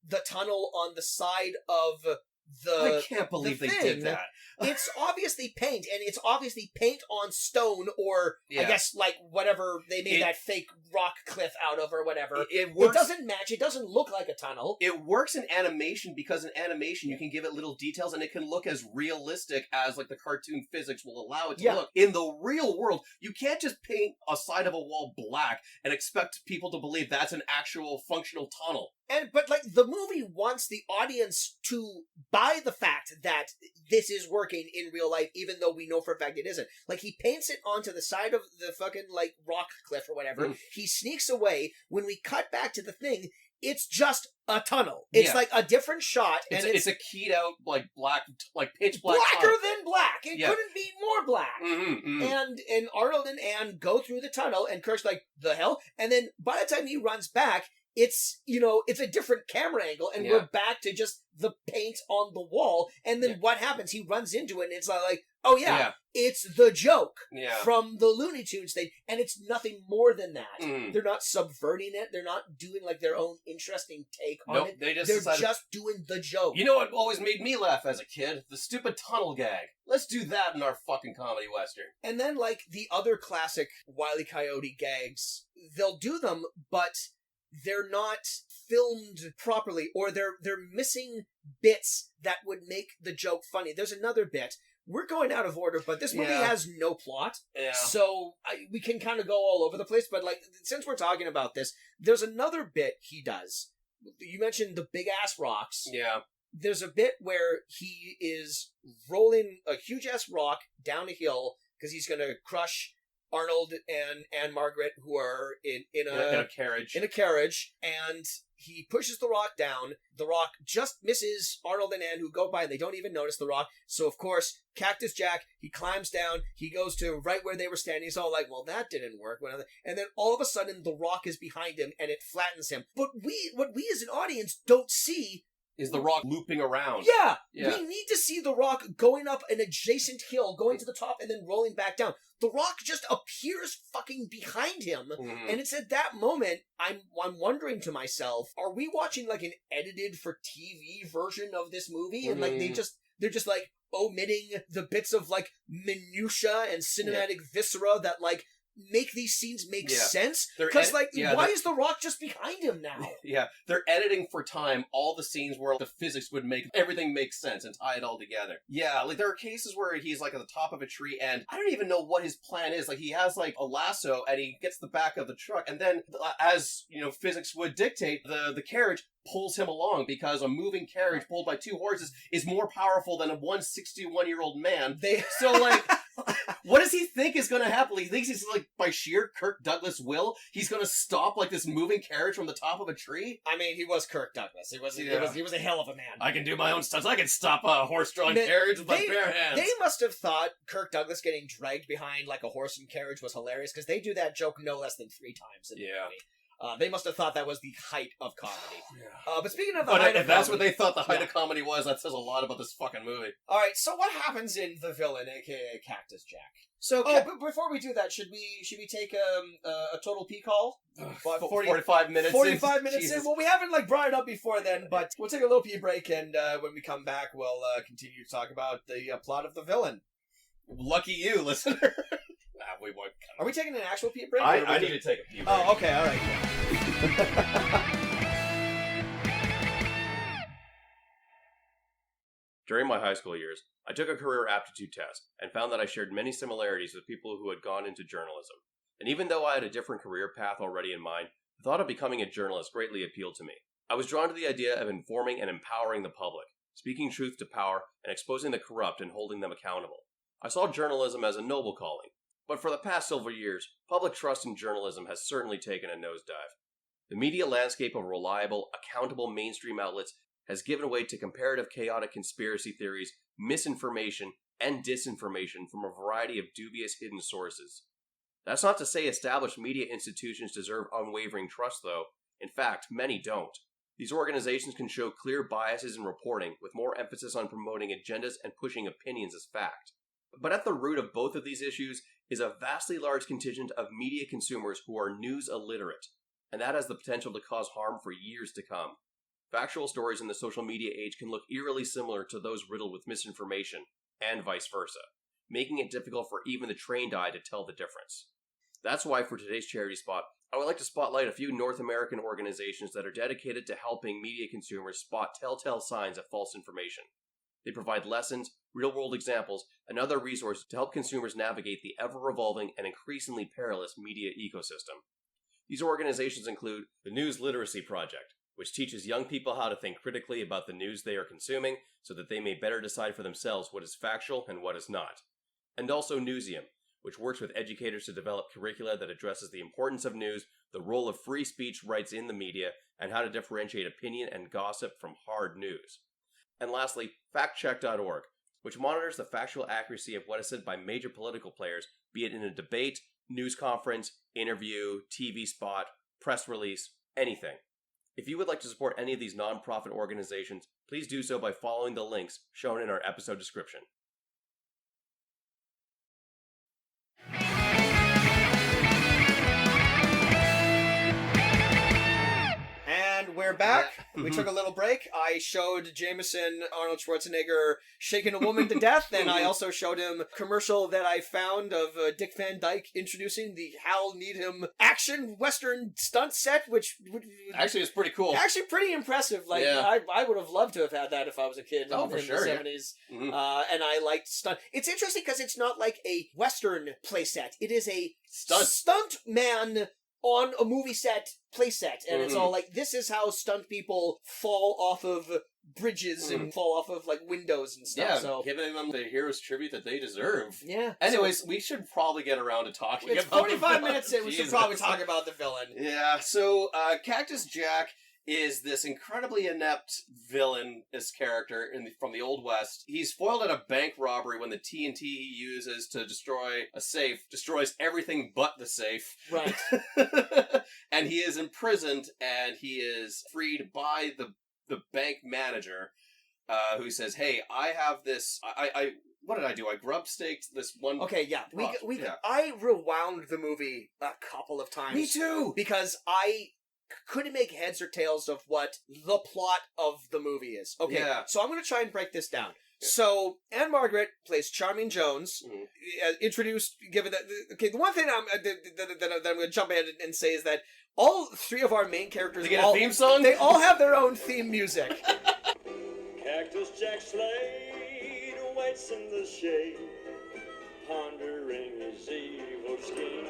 the tunnel on the side of I can't believe they did that. It's obviously paint, and it's obviously paint on stone, or I guess like whatever they made that fake rock cliff out of, or whatever. It doesn't match. It doesn't look like a tunnel. It works in animation because in animation you can give it little details, and it can look as realistic as like the cartoon physics will allow it to look. In the real world, you can't just paint a side of a wall black and expect people to believe that's an actual functional tunnel. But like the movie wants the audience to buy the fact that this is working in real life, even though we know for a fact it isn't. Like he paints it onto the side of the fucking like rock cliff or whatever. He sneaks away. When we cut back to the thing, it's just a tunnel. It's like a different shot, and it's a keyed out like black, like pitch black, blacker than black. It couldn't be more black. And Arnold and Ann go through the tunnel, and Kirk's like, "The hell!" And then by the time he runs back, it's, it's a different camera angle, and we're back to just the paint on the wall, and then what happens? He runs into it, and it's like, oh yeah, it's the joke from the Looney Tunes thing, and it's nothing more than that. They're not subverting it, they're not doing, like, their own interesting take on it. They're just doing the joke. You know what always made me laugh as a kid? The stupid tunnel gag. Let's do that in our fucking comedy western. And then, like, the other classic Wile E. Coyote gags, they'll do them, but they're not filmed properly, or they're missing bits that would make the joke funny. There's another bit. We're going out of order, but this movie has no plot, so we can kind of go all over the place, but, like, since we're talking about this, there's another bit he does. You mentioned the big-ass rocks. Yeah. There's a bit where he is rolling a huge-ass rock down a hill because he's going to crush Arnold and Ann Margret, who are in a carriage. In a carriage, and he pushes the rock down. The rock just misses Arnold and Ann, who go by, and they don't even notice the rock. So, of course, Cactus Jack, he climbs down, he goes to right where they were standing. He's all like, well, that didn't work. And then all of a sudden, the rock is behind him, and it flattens him. But what we as an audience don't see is the rock looping around. Yeah, we need to see the rock going up an adjacent hill, going to the top, and then rolling back down. The rock just appears fucking behind him, and it's at that moment I'm wondering to myself, are we watching like an edited for TV version of this movie? And like they're just like omitting the bits of like minutia and cinematic viscera that like make these scenes make sense, because why is the rock just behind him now? They're editing for time all the scenes where the physics would make everything make sense and tie it all together. Like there are cases where he's like at the top of a tree, and I don't even know what his plan is. Like he has like a lasso, and he gets the back of the truck, and then as physics would dictate, the carriage pulls him along, because a moving carriage pulled by two horses is more powerful than a 161-year-old man. So like what does he think is going to happen? He thinks he's like, by sheer Kirk Douglas will, he's going to stop like this moving carriage from the top of a tree? I mean, he was Kirk Douglas. He was a hell of a man. I can do my own stunts. I can stop a horse-drawn carriage with my bare hands. They must have thought Kirk Douglas getting dragged behind like a horse and carriage was hilarious, because they do that joke no less than 3 times in the movie. They must have thought that was the height of comedy. But speaking of the height of comedy... if that's what they thought the height of comedy was, that says a lot about this fucking movie. Alright, so what happens in The Villain, aka Cactus Jack? So, but before we do that, should we take a total pee call? 45 minutes 45 minutes in? Well, we haven't brought it up before then, but we'll take a little pee break, and when we come back, we'll continue to talk about the plot of The Villain. Lucky you, listener. We won't. Are we taking an actual pee break? I need to take a pee break. Oh, okay, alright. During my high school years, I took a career aptitude test and found that I shared many similarities with people who had gone into journalism. And even though I had a different career path already in mind, the thought of becoming a journalist greatly appealed to me. I was drawn to the idea of informing and empowering the public, speaking truth to power, and exposing the corrupt and holding them accountable. I saw journalism as a noble calling. But for the past several years, public trust in journalism has certainly taken a nosedive. The media landscape of reliable, accountable mainstream outlets has given way to comparative chaotic conspiracy theories, misinformation, and disinformation from a variety of dubious hidden sources. That's not to say established media institutions deserve unwavering trust, though. In fact, many don't. These organizations can show clear biases in reporting, with more emphasis on promoting agendas and pushing opinions as fact. But at the root of both of these issues is a vastly large contingent of media consumers who are news illiterate, and that has the potential to cause harm for years to come. Factual stories in the social media age can look eerily similar to those riddled with misinformation, and vice versa, making it difficult for even the trained eye to tell the difference. That's why for today's charity spot, I would like to spotlight a few North American organizations that are dedicated to helping media consumers spot telltale signs of false information. They provide lessons, real-world examples, and other resources to help consumers navigate the ever-revolving and increasingly perilous media ecosystem. These organizations include the News Literacy Project, which teaches young people how to think critically about the news they are consuming so that they may better decide for themselves what is factual and what is not. And also Newsium, which works with educators to develop curricula that addresses the importance of news, the role of free speech rights in the media, and how to differentiate opinion and gossip from hard news. And lastly, factcheck.org, which monitors the factual accuracy of what is said by major political players, be it in a debate, news conference, interview, TV spot, press release, anything. If you would like to support any of these non-profit organizations, please do so by following the links shown in our episode description. And we're back. We took a little break. I showed Jameson Arnold Schwarzenegger shaking a woman to death, and I also showed him a commercial that I found of Dick Van Dyke introducing the Hal Needham action western stunt set, which Actually, it's pretty cool. actually pretty impressive. Like, Yeah. I would have loved to have had that if I was a kid in For the sure, 70s. Yeah. Mhm. And I liked stunt. It's interesting because it's not like a western playset. It is a stunt man on a movie set playset, and it's all like, this is how stunt people fall off of bridges and fall off of like windows and stuff. Yeah, So giving them the hero's tribute that they deserve. yeah. Anyways, we should probably get around to talking It's about 45 minutes in. We should Jesus. probably talk about the villain. Yeah, so Cactus Jack is this incredibly inept villainous character from the Old West. He's foiled at a bank robbery when the TNT he uses to destroy a safe destroys everything but the safe. Right. And he is imprisoned, and he is freed by the bank manager, who says, "Hey, I have this. I what did I do? I grub staked this one." Okay, yeah. Yeah. I rewound the movie a couple of times. Me too. Because I couldn't make heads or tails of what the plot of the movie is. Okay, Yeah. so I'm going to try and break this down. So, Ann Margret plays Charming Jones, introduced, given that, okay, the one thing that I'm going to jump in and say is that all three of our main characters, They get a theme song? They all have their own theme music. Cactus Jack Slade waits in the shade, pondering his evil schemes.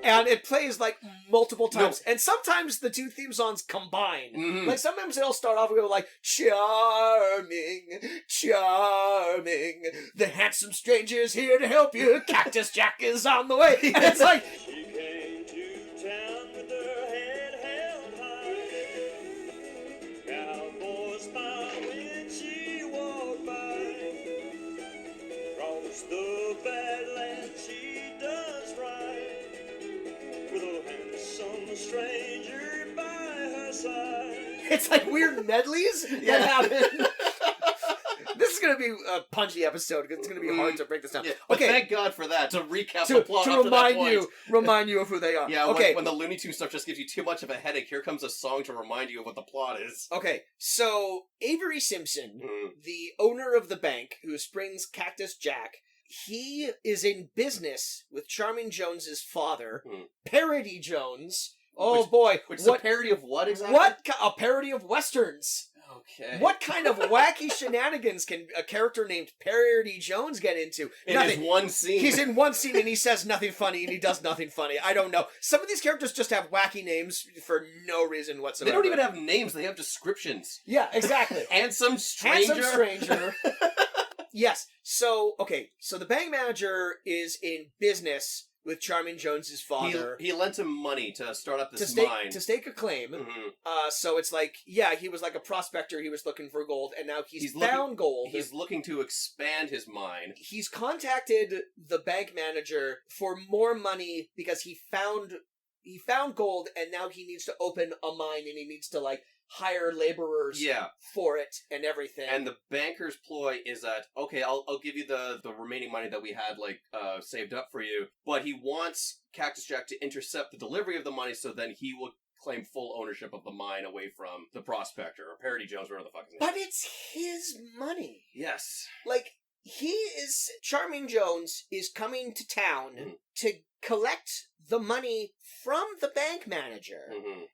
And it plays like multiple times. And sometimes the two theme songs combine. Mhm. Like sometimes they'll start off and go like, charming, charming, the handsome stranger's here to help you, Cactus Jack is on the way. And it's like, She came to town with her head held high. Cowboys smile when she walked by. Across the badlands she does ride, with a handsome stranger by her side. it's like weird medleys that happen. This is going to be a punchy episode because it's going to be hard to break this down. Yeah, but Okay, thank God for that, to recap the plot to up to that remind point. remind you of who they are. Yeah, okay. when the Looney Tunes stuff just gives you too much of a headache, here comes a song to remind you of what the plot is. Okay, so Avery Simpson, Mm. the owner of the bank who springs Cactus Jack, he is in business with Charming Jones's father, Parody Jones. Oh boy, Which is a parody of what exactly? A parody of westerns. Okay. What kind of wacky shenanigans can a character named Parody Jones get into? In his one scene. He's in one scene and he says nothing funny and he does nothing funny. I don't know. Some of these characters just have wacky names for no reason whatsoever. They don't even have names, they have descriptions. Yeah, exactly. Handsome stranger. Handsome stranger. Yes. So, okay. So the bank manager is in business with Charming Jones's father. He lent him money to start up this mine. To stake a claim. Mhm. So it's like, yeah, he was like a prospector. He was looking for gold, and now he's found gold. He's looking to expand his mine. He's contacted the bank manager for more money because he found gold, and now he needs to open a mine, and he needs to like hire laborers for it and everything. And the banker's ploy is that, okay, I'll give you the remaining money that we had saved up for you, but he wants Cactus Jack to intercept the delivery of the money so then he will claim full ownership of the mine away from the prospector or Parody Jones, whatever the fuck his name is. But it's his money. Yes. Like, Charming Jones is coming to town to collect the money from the bank manager.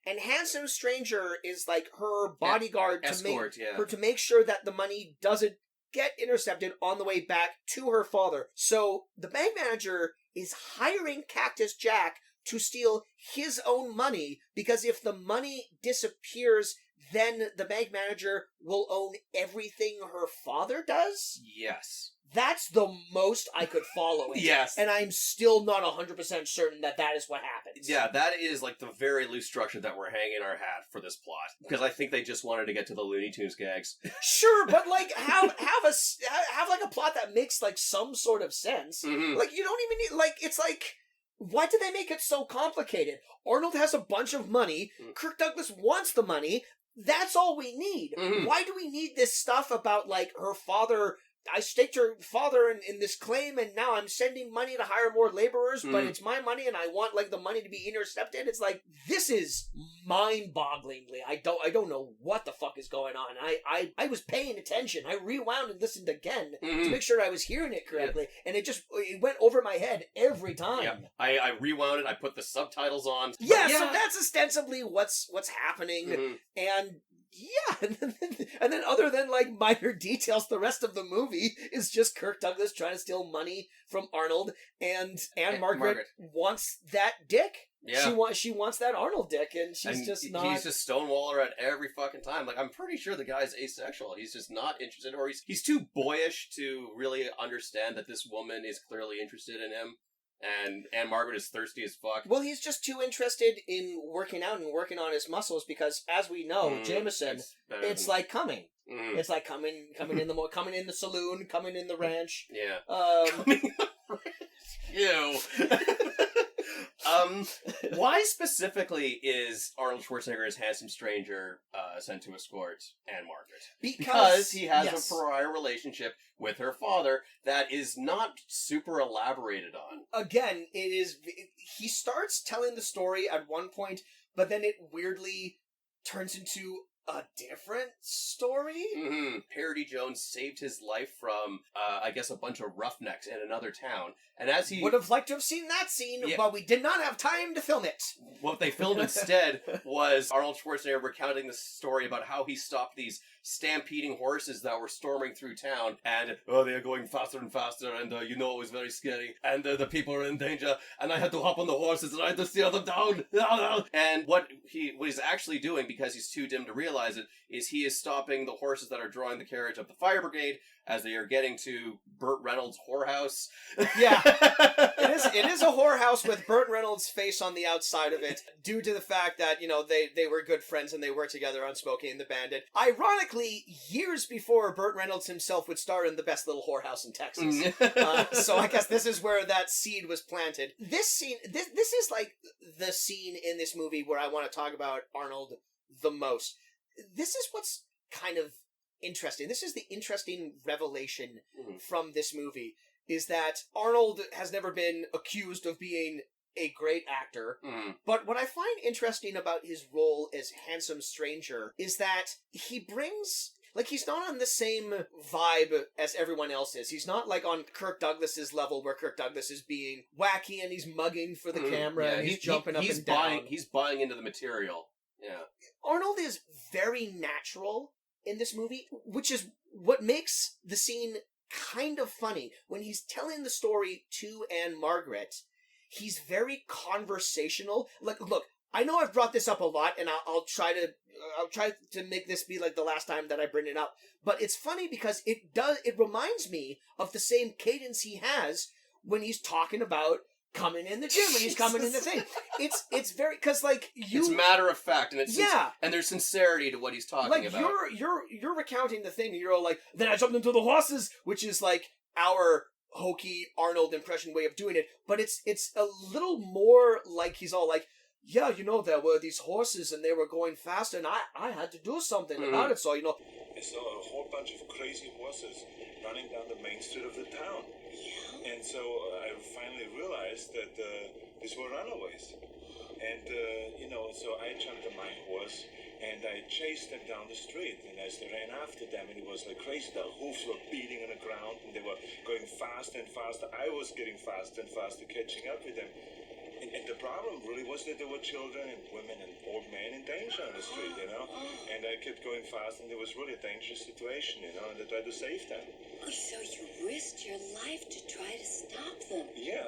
And Handsome Stranger is like her bodyguard to make sure that the money doesn't get intercepted on the way back to her father. So the bank manager is hiring Cactus Jack to steal his own money, because if the money disappears, then the bank manager will own everything her father does? Yes. That's the most I could follow it. Yes. And I'm still not 100% certain that is what happens. Yeah, that is like the very loose structure that we're hanging our hat for this plot. Because I think they just wanted to get to the Looney Tunes gags. Sure, but like have like a plot that makes like some sort of sense. Like you don't even need, like, it's like why do they make it so complicated? Arnold has a bunch of money. Kirk Douglas wants the money. That's all we need. Why do we need this stuff about, like, her father... I staked her father in this claim, and now I'm sending money to hire more laborers, but it's my money, and I want, like, the money to be intercepted. It's like, this is mind-bogglingly. I don't know what the fuck is going on. I was paying attention. I rewound and listened again to make sure I was hearing it correctly, and it went over my head every time. Yeah, I rewound it. I put the subtitles on. Yeah, so that's ostensibly what's happening, and... yeah, and then other than, like, minor details, the rest of the movie is just Kirk Douglas trying to steal money from Arnold, and Ann Margret wants that dick. Yeah. She wants that Arnold dick, and he's just stonewall her at every fucking time. Like, I'm pretty sure the guy's asexual. He's just not interested, or he's too boyish to really understand that this woman is clearly interested in him. And Ann Margret is thirsty as fuck. Well, he's just too interested in working out and working on his muscles because, as we know, Jameson, it's like coming. It's like coming in the saloon, coming in the ranch. Yeah. Ew. Why specifically is Arnold Schwarzenegger's handsome stranger sent to escort Ann Margret? Because he has a prior relationship with her father that is not super elaborated on. Again, he starts telling the story at one point, but then it weirdly turns into a different story? Parody Jones saved his life from, I guess, a bunch of roughnecks in another town. And as he... would have liked to have seen that scene, but we did not have time to film it. What they filmed instead was Arnold Schwarzenegger recounting the story about how he stopped these stampeding horses that were storming through town, and they are going faster and faster, and it was very scary, and the people are in danger, and I had to hop on the horses, and I had to steer them down. And what he's actually doing, because he's too dim to realize it, is he is stopping the horses that are drawing the carriage of the fire brigade as they are getting to Burt Reynolds' whorehouse. Yeah. It is a whorehouse with Burt Reynolds' face on the outside of it, due to the fact that, they were good friends and they worked together on Smokey and the Bandit. Ironically, years before Burt Reynolds himself would star in The Best Little Whorehouse in Texas. So I guess this is where that seed was planted. This scene, this is like the scene in this movie where I want to talk about Arnold the most. This is what's kind of interesting. This is the interesting revelation from this movie, is that Arnold has never been accused of being a great actor, but what I find interesting about his role as handsome stranger is that he brings... like, he's not on the same vibe as everyone else is. He's not, like, on Kirk Douglas's level, where Kirk Douglas is being wacky and he's mugging for the camera and he's jumping up and down. He's buying into the material. Yeah. Arnold is very natural in this movie, which is what makes the scene kind of funny. When he's telling the story to Ann Margret, he's very conversational. Like, look, I know I've brought this up a lot, and I'll try to make this be like the last time that I bring it up. But it's funny because it reminds me of the same cadence he has when he's talking about coming in the gym and he's coming in the thing. It's very, because like it's matter of fact, and and there's sincerity to what he's talking about. You're recounting the thing, and you're all like, then I jumped into the horses, which is like our hokey Arnold impression way of doing it, but it's a little more like he's all like, yeah, there were these horses and they were going fast, and I had to do something about it, so I saw a whole bunch of crazy horses running down the main street of the town. And so I finally realized that these were runaways. And, so I jumped on my horse and I chased them down the street. And as I ran after them, and it was like crazy. The hoofs were beating on the ground and they were going faster and faster. I was getting faster and faster, catching up with them. And the problem really was that there were children and women and old men in danger on the street, And I kept going fast, and it was really a dangerous situation, and I tried to save them. Oh, so you risked your life to try to stop them? Yeah.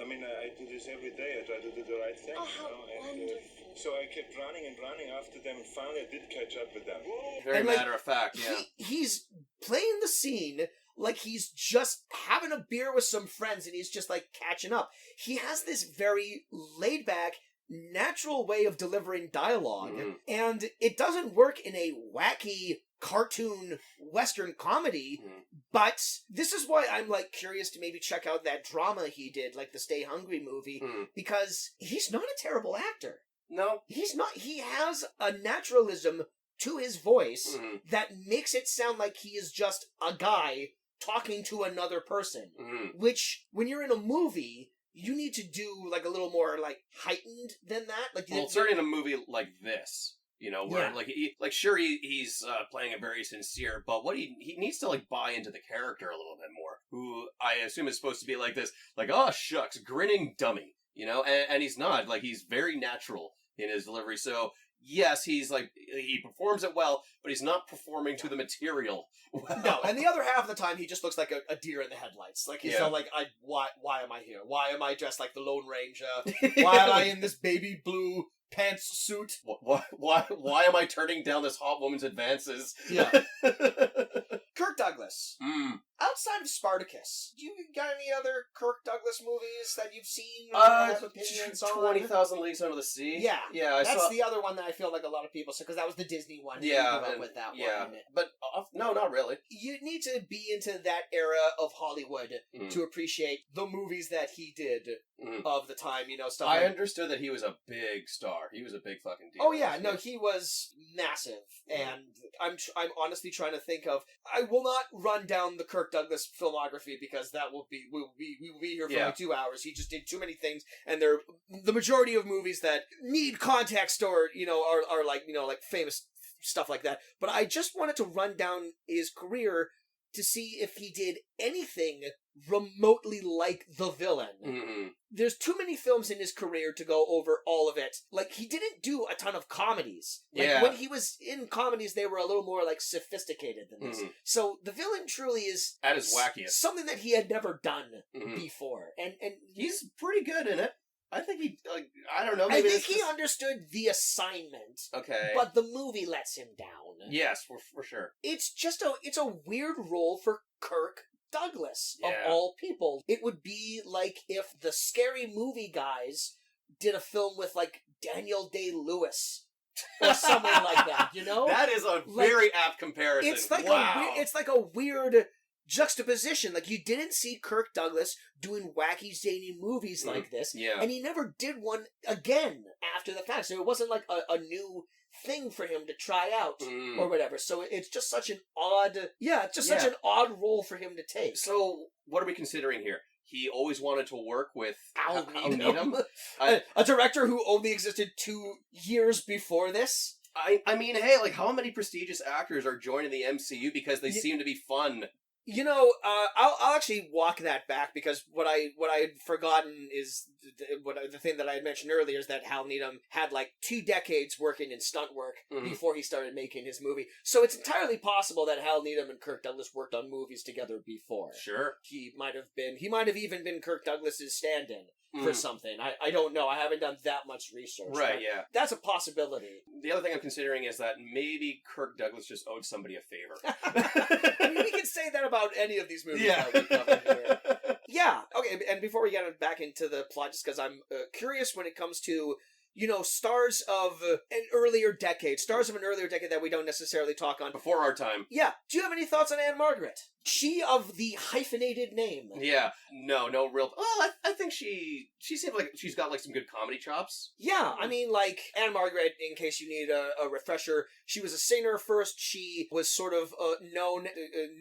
I mean, I do this every day. I try to do the right thing. Oh, how wonderful. So I kept running and running after them, and finally I did catch up with them. Very matter of fact, yeah. He's playing the scene like he's just having a beer with some friends and he's just like catching up. He has this very laid back, natural way of delivering dialogue, Mhm. and it doesn't work in a wacky cartoon Western comedy, Mhm. but this is why I'm, like, curious to maybe check out that drama he did, like the Stay Hungry movie, Mhm. because he's not a terrible actor. No. He's not. He has a naturalism to his voice Mhm. that makes it sound like he is just a guy talking to another person. Mhm. Which, when you're in a movie, you need to do, like, a little more, like, heightened than that. Like, Well, certainly in a movie like this, where Yeah. like he's playing a very sincere, but what he needs to like buy into the character a little bit more. Who I assume is supposed to be like this, like, oh shucks, grinning dummy, and he's not. Like, he's very natural in his delivery. So yes, he's like, he performs it well, but he's not performing to the material well. No, and the other half of the time he just looks like a deer in the headlights. Like, he's Yeah. not like, why am I here? Why am I dressed like the Lone Ranger? Why am I in this baby blue pantsuit? Why am I turning down this hot woman's advances? Yeah. Kirk Douglas. Mm. Outside of Spartacus, do you got any other Kirk Douglas movies that you've seen or have opinions on? 20,000 Leagues Under the Sea. Yeah. Yeah, I That's saw. the other one that I feel like a lot of people saw, because that was the Disney one. Yeah, You grew up and- with that yeah, one. but no, not really. You need to be into that era of Hollywood Mm. to appreciate the movies that he did Mm. of the time, stuff I like... understood that he was a big star. He was a big fucking deal. Oh yeah, no, he was massive, and I'm honestly trying to think of... I will not run down the Kirk Douglas filmography, because that will be... we will be here for Yeah. like 2 hours. He just did too many things, and they're the majority of movies that need context, or, are like, like famous stuff like that. But I just wanted to run down his career to see if he did anything remotely like the villain. Mm-hmm. There's too many films in his career to go over all of it. Like, he didn't do a ton of comedies. Like, Yeah. when he was in comedies, they were a little more, like, sophisticated than this. Mhm. So, the villain truly is... At his wackiest. Something that he had never done Mhm. before. And He's pretty good in it. I think he, I don't know. I Maybe think it's he just- understood the assignment. Okay. But the movie lets him down. Yes, for sure. It's just it's a weird role for Kirk Douglas, of Yeah. all people. It would be like if the Scary Movie guys did a film with, like, Daniel Day-Lewis or someone like that, That is a very apt comparison. It's like wow. it's like a weird juxtaposition. Like, you didn't see Kirk Douglas doing wacky, zany movies like this, Yeah. and he never did one again after the fact. So it wasn't like a new thing for him to try out Mm. or whatever. So it's just such an odd, such Yeah. an odd role for him to take. So, what are we considering here? He always wanted to work with Al Al Needham. I- a director who only existed 2 years before this. I mean, hey, like, how many prestigious actors are joining the MCU because they seem to be fun? I'll actually walk that back, because what I had forgotten is the thing that I had mentioned earlier is that Hal Needham had like 2 decades working in stunt work Mhm. before he started making his movie. So it's entirely possible that Hal Needham and Kirk Douglas worked on movies together before. Sure. He might have even been Kirk Douglas's stand-in for Mm. something. I don't know. I haven't done that much research. Right, but yeah. That's a possibility. The other thing I'm considering is that maybe Kirk Douglas just owed somebody a favor. I mean, we can say that about any of these movies Yeah. that we cover here. Yeah, okay, and before we get back into the plot, just because I'm curious when it comes to, stars of an earlier decade that we don't necessarily talk on. Before our time. Yeah, do you have any thoughts on Ann Margret? She of the hyphenated name. Yeah. No real... Well, I think she seems like she's got, like, some good comedy chops. Yeah, I mean, like, Ann Margret, in case you need a refresher, she was a singer first. She was sort of known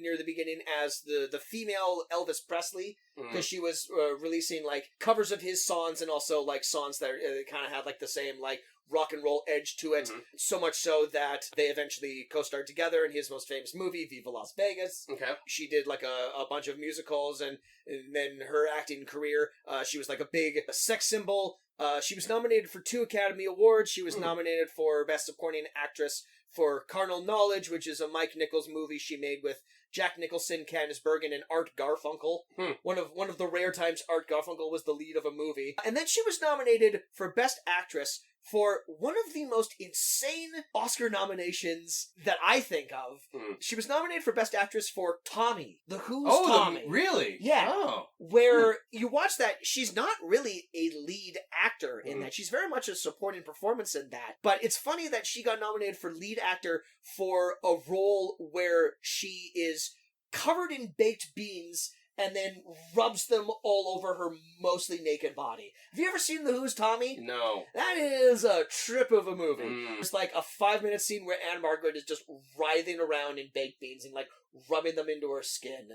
near the beginning as the female Elvis Presley, because she was releasing, like, covers of his songs, and also, like, songs that kind of had, like, the same, like, rock and roll edge to it. Mhm. So much so that they eventually co-starred together in his most famous movie, Viva Las Vegas. Okay. She did like a bunch of musicals, and then her acting career, she was like a big sex symbol. She was nominated for 2 Academy Awards. She was nominated for Best Supporting Actress for Carnal Knowledge, which is a Mike Nichols movie she made with Jack Nicholson, Candice Bergen, and Art Garfunkel. One of the rare times Art Garfunkel was the lead of a movie. And then she was nominated for Best Actress for one of the most insane Oscar nominations that I think of. She was nominated for Best Actress for Tommy, The Who's Tommy. Really? Yeah. Oh. Where you watch that, she's not really a lead actor in that. She's very much a supporting performance in that. But it's funny that she got nominated for lead actor for a role where she is covered in baked beans and then rubs them all over her mostly naked body. Have you ever seen The Who's Tommy? No. That is a trip of a movie. It's like a 5-minute scene where Ann Margret is just writhing around in baked beans and like rubbing them into her skin.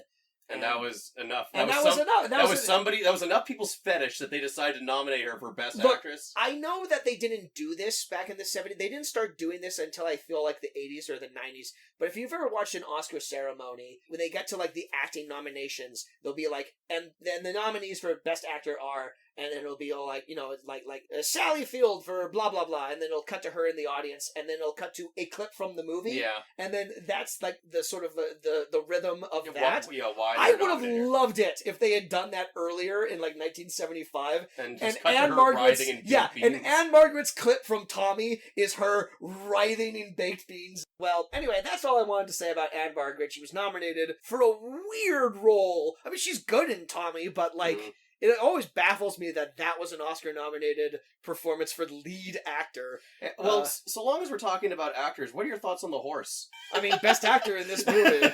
And that was enough. That was enough. That was enough people's fetish that they decided to nominate her for Best Actress. I know that they didn't do this back in the 70s. They didn't start doing this until I feel like the 80s or the 90s. But if you've ever watched an Oscar ceremony, when they get to like the acting nominations, they'll be like, and then the nominees for Best Actor are, and then it'll be all like, you know, like Sally Field for blah blah blah, and then it'll cut to her in the audience, and then it'll cut to a clip from the movie. Yeah. And then that's like the sort of the rhythm of that. Why I would have loved it if they had done that earlier in like 1975. And just and cut to Ann her Margaret's writhing in baked and beans. Ann Margaret's clip from Tommy is her writhing in baked beans. Well, anyway, that's all I wanted to say about Ann Margret. She was nominated for a weird role. I mean, she's good in Tommy, but like. It always baffles me that was an Oscar-nominated performance for lead actor. Well, so long as we're talking about actors, what are your thoughts on the horse? I mean, best actor in this movie,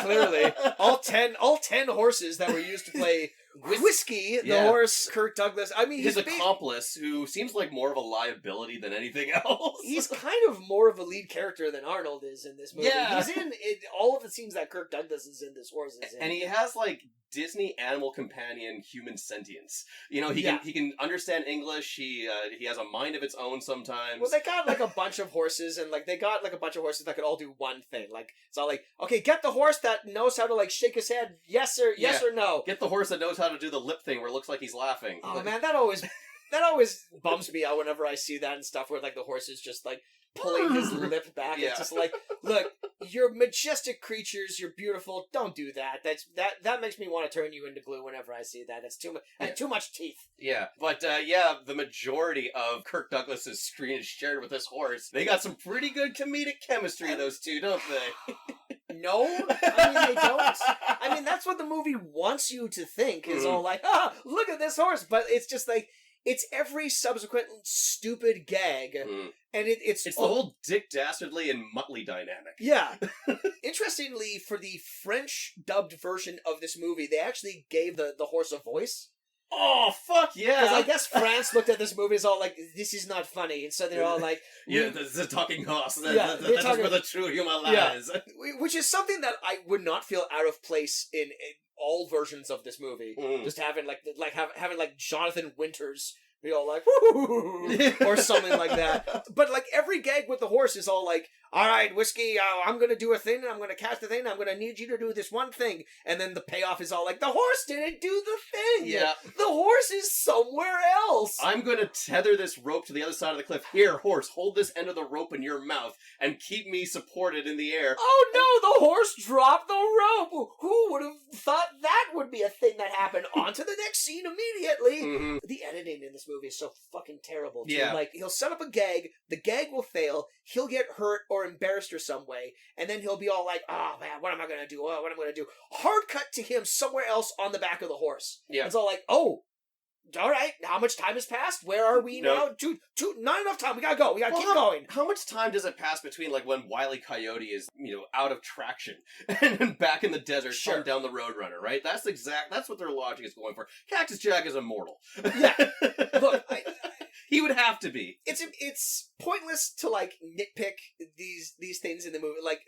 clearly. All 10 horses that were used to play Whiskey, the horse, Kirk Douglas. I mean, his accomplice, who seems like more of a liability than anything else. He's kind of more of a lead character than Arnold is in this movie. Yeah. He's in all of the scenes that Kirk Douglas is in, this horse is in. And he has, like, Disney animal companion human sentience. You know, he can understand English. He has a mind of its own sometimes. Well, they got like a bunch of horses, and like they got like a bunch of horses that could all do one thing. Like it's all like, okay, get the horse that knows how to like shake his head, yes or no. Get the horse that knows how to do the lip thing where it looks like he's laughing. Oh man, that always bums me out whenever I see that and stuff where like the horse is just like pulling his lip back. Yeah. It's just like, look, you're majestic creatures, you're beautiful. Don't do that. That makes me want to turn you into glue whenever I see that. That's too much. Too much teeth. Yeah, but the majority of Kirk Douglas's screen is shared with this horse. They got some pretty good comedic chemistry, those two, don't they? No, I mean they don't. I mean that's what the movie wants you to think is all like, look at this horse, but it's just like. It's every subsequent stupid gag, and it's the whole Dick Dastardly and Muttley dynamic. Yeah. Interestingly, for the French dubbed version of this movie, they actually gave the horse a voice. Oh, fuck yeah! Because I guess France looked at this movie as all like, this is not funny, and so they're all like... this is a talking horse. That is where the true human lies. Yeah. Which is something that I would not feel out of place in all versions of this movie. Just having having Jonathan Winters be all like, woo, or something like that. But like every gag with the horse is all like, all right, Whiskey, I'm going to do a thing, and I'm going to cast a thing, and I'm going to need you to do this one thing. And then the payoff is all like, the horse didn't do the thing. Yeah. The horse is somewhere else. I'm going to tether this rope to the other side of the cliff. Here, horse, hold this end of the rope in your mouth and keep me supported in the air. Oh no, the horse dropped the rope. Who would have thought that would be a thing that happened? On to the next scene immediately. The editing in this movie is so fucking terrible. Too. Yeah. Like, he'll set up a gag, the gag will fail, he'll get hurt or embarrassed or some way, and then he'll be all like, oh man, what am I gonna do? Oh, what am I gonna do? Hard cut to him somewhere else on the back of the horse. Yeah. It's all like, oh, all right, how much time has passed? Where are we now? Not enough time. We gotta go. We gotta keep going. How much time does it pass between like when Wile E. Coyote is, out of traction and then back in the desert, shut down the Roadrunner, right? That's what their logic is going for. Cactus Jack is immortal. Yeah. Look, he would have to be. It's pointless to like nitpick these things in the movie. Like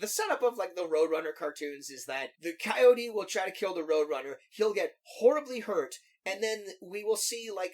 the setup of like the Roadrunner cartoons is that the coyote will try to kill the Roadrunner. He'll get horribly hurt. And then we will see, like,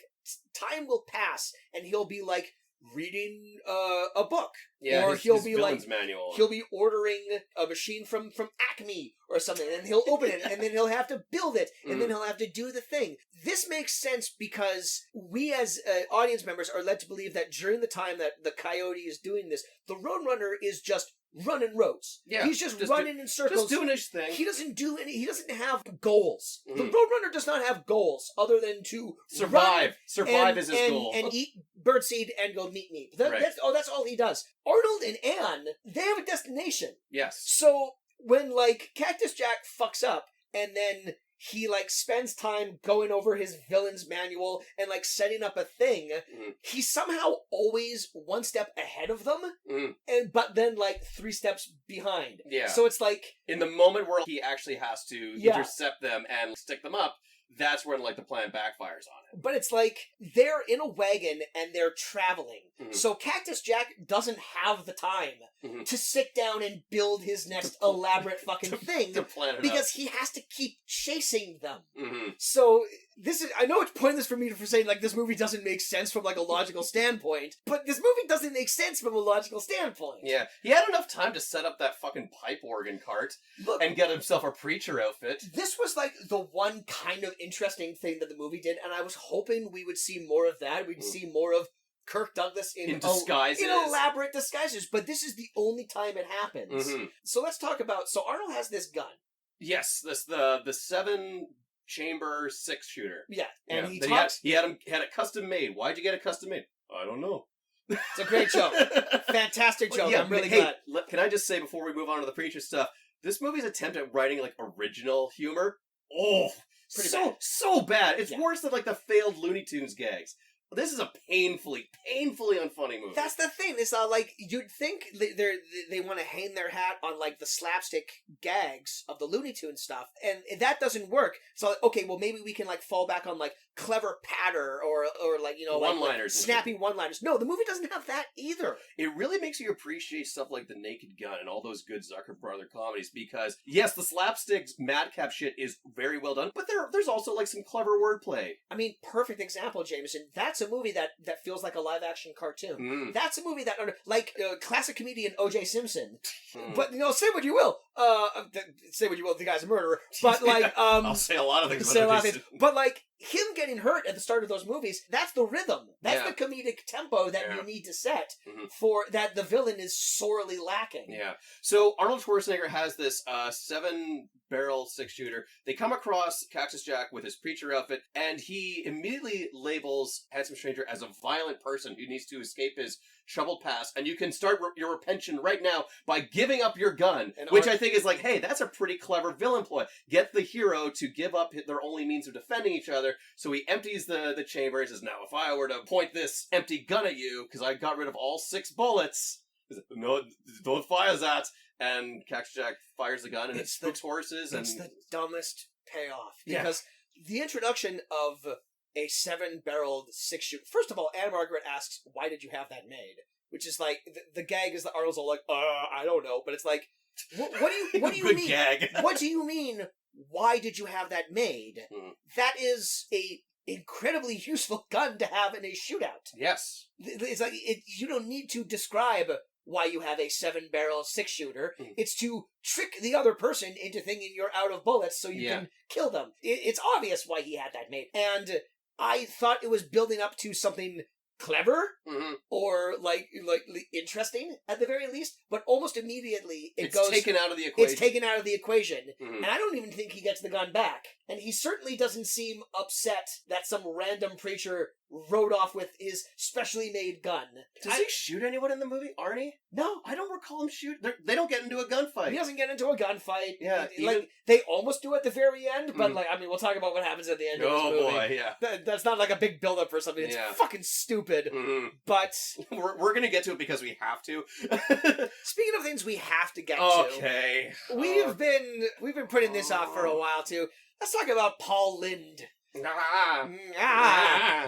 time will pass, and he'll be, like, reading a book. Yeah, or he'll be, like, manual. He'll be ordering a machine from Acme or something, and he'll open it, and then he'll have to build it, and then he'll have to do the thing. This makes sense because we as audience members are led to believe that during the time that the coyote is doing this, the Roadrunner is just running roads. Yeah, He's just running in circles. Just doing his thing. He doesn't do any. He doesn't have goals. Mhm. The Roadrunner does not have goals other than to Survive. run Survive is his goal. and eat birdseed and go meat. Right. That's all he does. Arnold and Ann, they have a destination. Yes. So when like Cactus Jack fucks up and then he like spends time going over his villain's manual and like setting up a thing, he's somehow always one step ahead of them, but then like 3 steps behind. Yeah. So it's like in the moment where he actually has to intercept them and stick them up, that's when like the plan backfires on him. But it's like they're in a wagon and they're traveling. So Cactus Jack doesn't have the time to sit down and build his next elaborate fucking thing to plan it because out. he has to keep chasing them. Mm-hmm. So this is, I know it's pointless for me for saying like this movie doesn't make sense from like a logical standpoint, but this movie doesn't make sense from a logical standpoint. Yeah, he had enough time to set up that fucking pipe organ cart and get himself a preacher outfit. This was like the one kind of interesting thing that the movie did, and I was hoping we would see more of that. We'd see more of Kirk Douglas in disguises. in elaborate disguises, but this is the only time it happens. So let's talk about, so Arnold has this gun. Yes, this the 7-chamber 6-shooter. Yeah, and he Then talks. he had it custom made. Why'd you get it custom made? I don't know. It's a great joke. Fantastic joke. Yeah, I'm really hey, glad. Can I just say before we move on to the preacher stuff, this movie's attempt at writing like original humor, Pretty bad. so bad. It's worse than like the failed Looney Tunes gags. This is a painfully unfunny movie. That's the thing. It's like you'd think they want to hang their hat on like the slapstick gags of the Looney Tunes stuff, and that doesn't work. So okay, well maybe we can like fall back on like clever patter or like one-liners, like snappy one-liners. No, the movie doesn't have that either. It really makes you appreciate stuff like The Naked Gun and all those good Zucker brother comedies because yes, the slapstick madcap shit is very well done, but there's also like some clever wordplay. I mean, perfect example, Jameson. That's a movie that feels like a live-action cartoon. That's a movie that, like classic comedian O.J. Simpson. But, say what you will. Say what you will, the guy's a murderer. But, like... I'll say a lot of things about O.J. Simpson. But, like, him getting hurt at the start of those movies, that's the rhythm. That's the comedic tempo that you need to set for that the villain is sorely lacking. Yeah. So Arnold Schwarzenegger has this 7-barrel 6-shooter. They come across Cactus Jack with his preacher outfit, and he immediately labels Handsome Stranger as a violent person who needs to escape his troubled past, and you can start your repention right now by giving up your gun, which I think is like, hey, that's a pretty clever villain ploy. Get the hero to give up their only means of defending each other, so he empties the chamber and says, now, if I were to point this empty gun at you, because I got rid of all 6 bullets, no, don't fire that, and Cactus Jack fires the gun, and it spooks horses. It's the dumbest payoff, because the introduction of a 7-barreled 6-shooter. First of all, Ann Margret asks, why did you have that made? Which is like, the gag is that Arnold's all like, I don't know. But it's like, what do you mean? Gag. What do you mean, why did you have that made? That is a incredibly useful gun to have in a shootout. Yes. It's like, you don't need to describe why you have a 7-barrel 6-shooter. It's to trick the other person into thinking you're out of bullets so you can kill them. It's obvious why he had that made. And I thought it was building up to something clever or like interesting at the very least, but almost immediately it's taken out of the equation. It's taken out of the equation, and I don't even think he gets the gun back. And he certainly doesn't seem upset that some random preacher rode off with his specially made gun. Does he shoot anyone in the movie, Arnie? No. I don't recall him shoot. They don't get into a gunfight. He doesn't get into a gunfight. Yeah. Like, they almost do at the very end, but like, I mean, we'll talk about what happens at the end of this movie. Oh boy, yeah. That's not like a big build-up or something. It's fucking stupid. But... We're gonna get to it because we have to. Speaking of things we have to get to. Okay. We've been putting this off for a while too. Let's talk about Paul Lynde.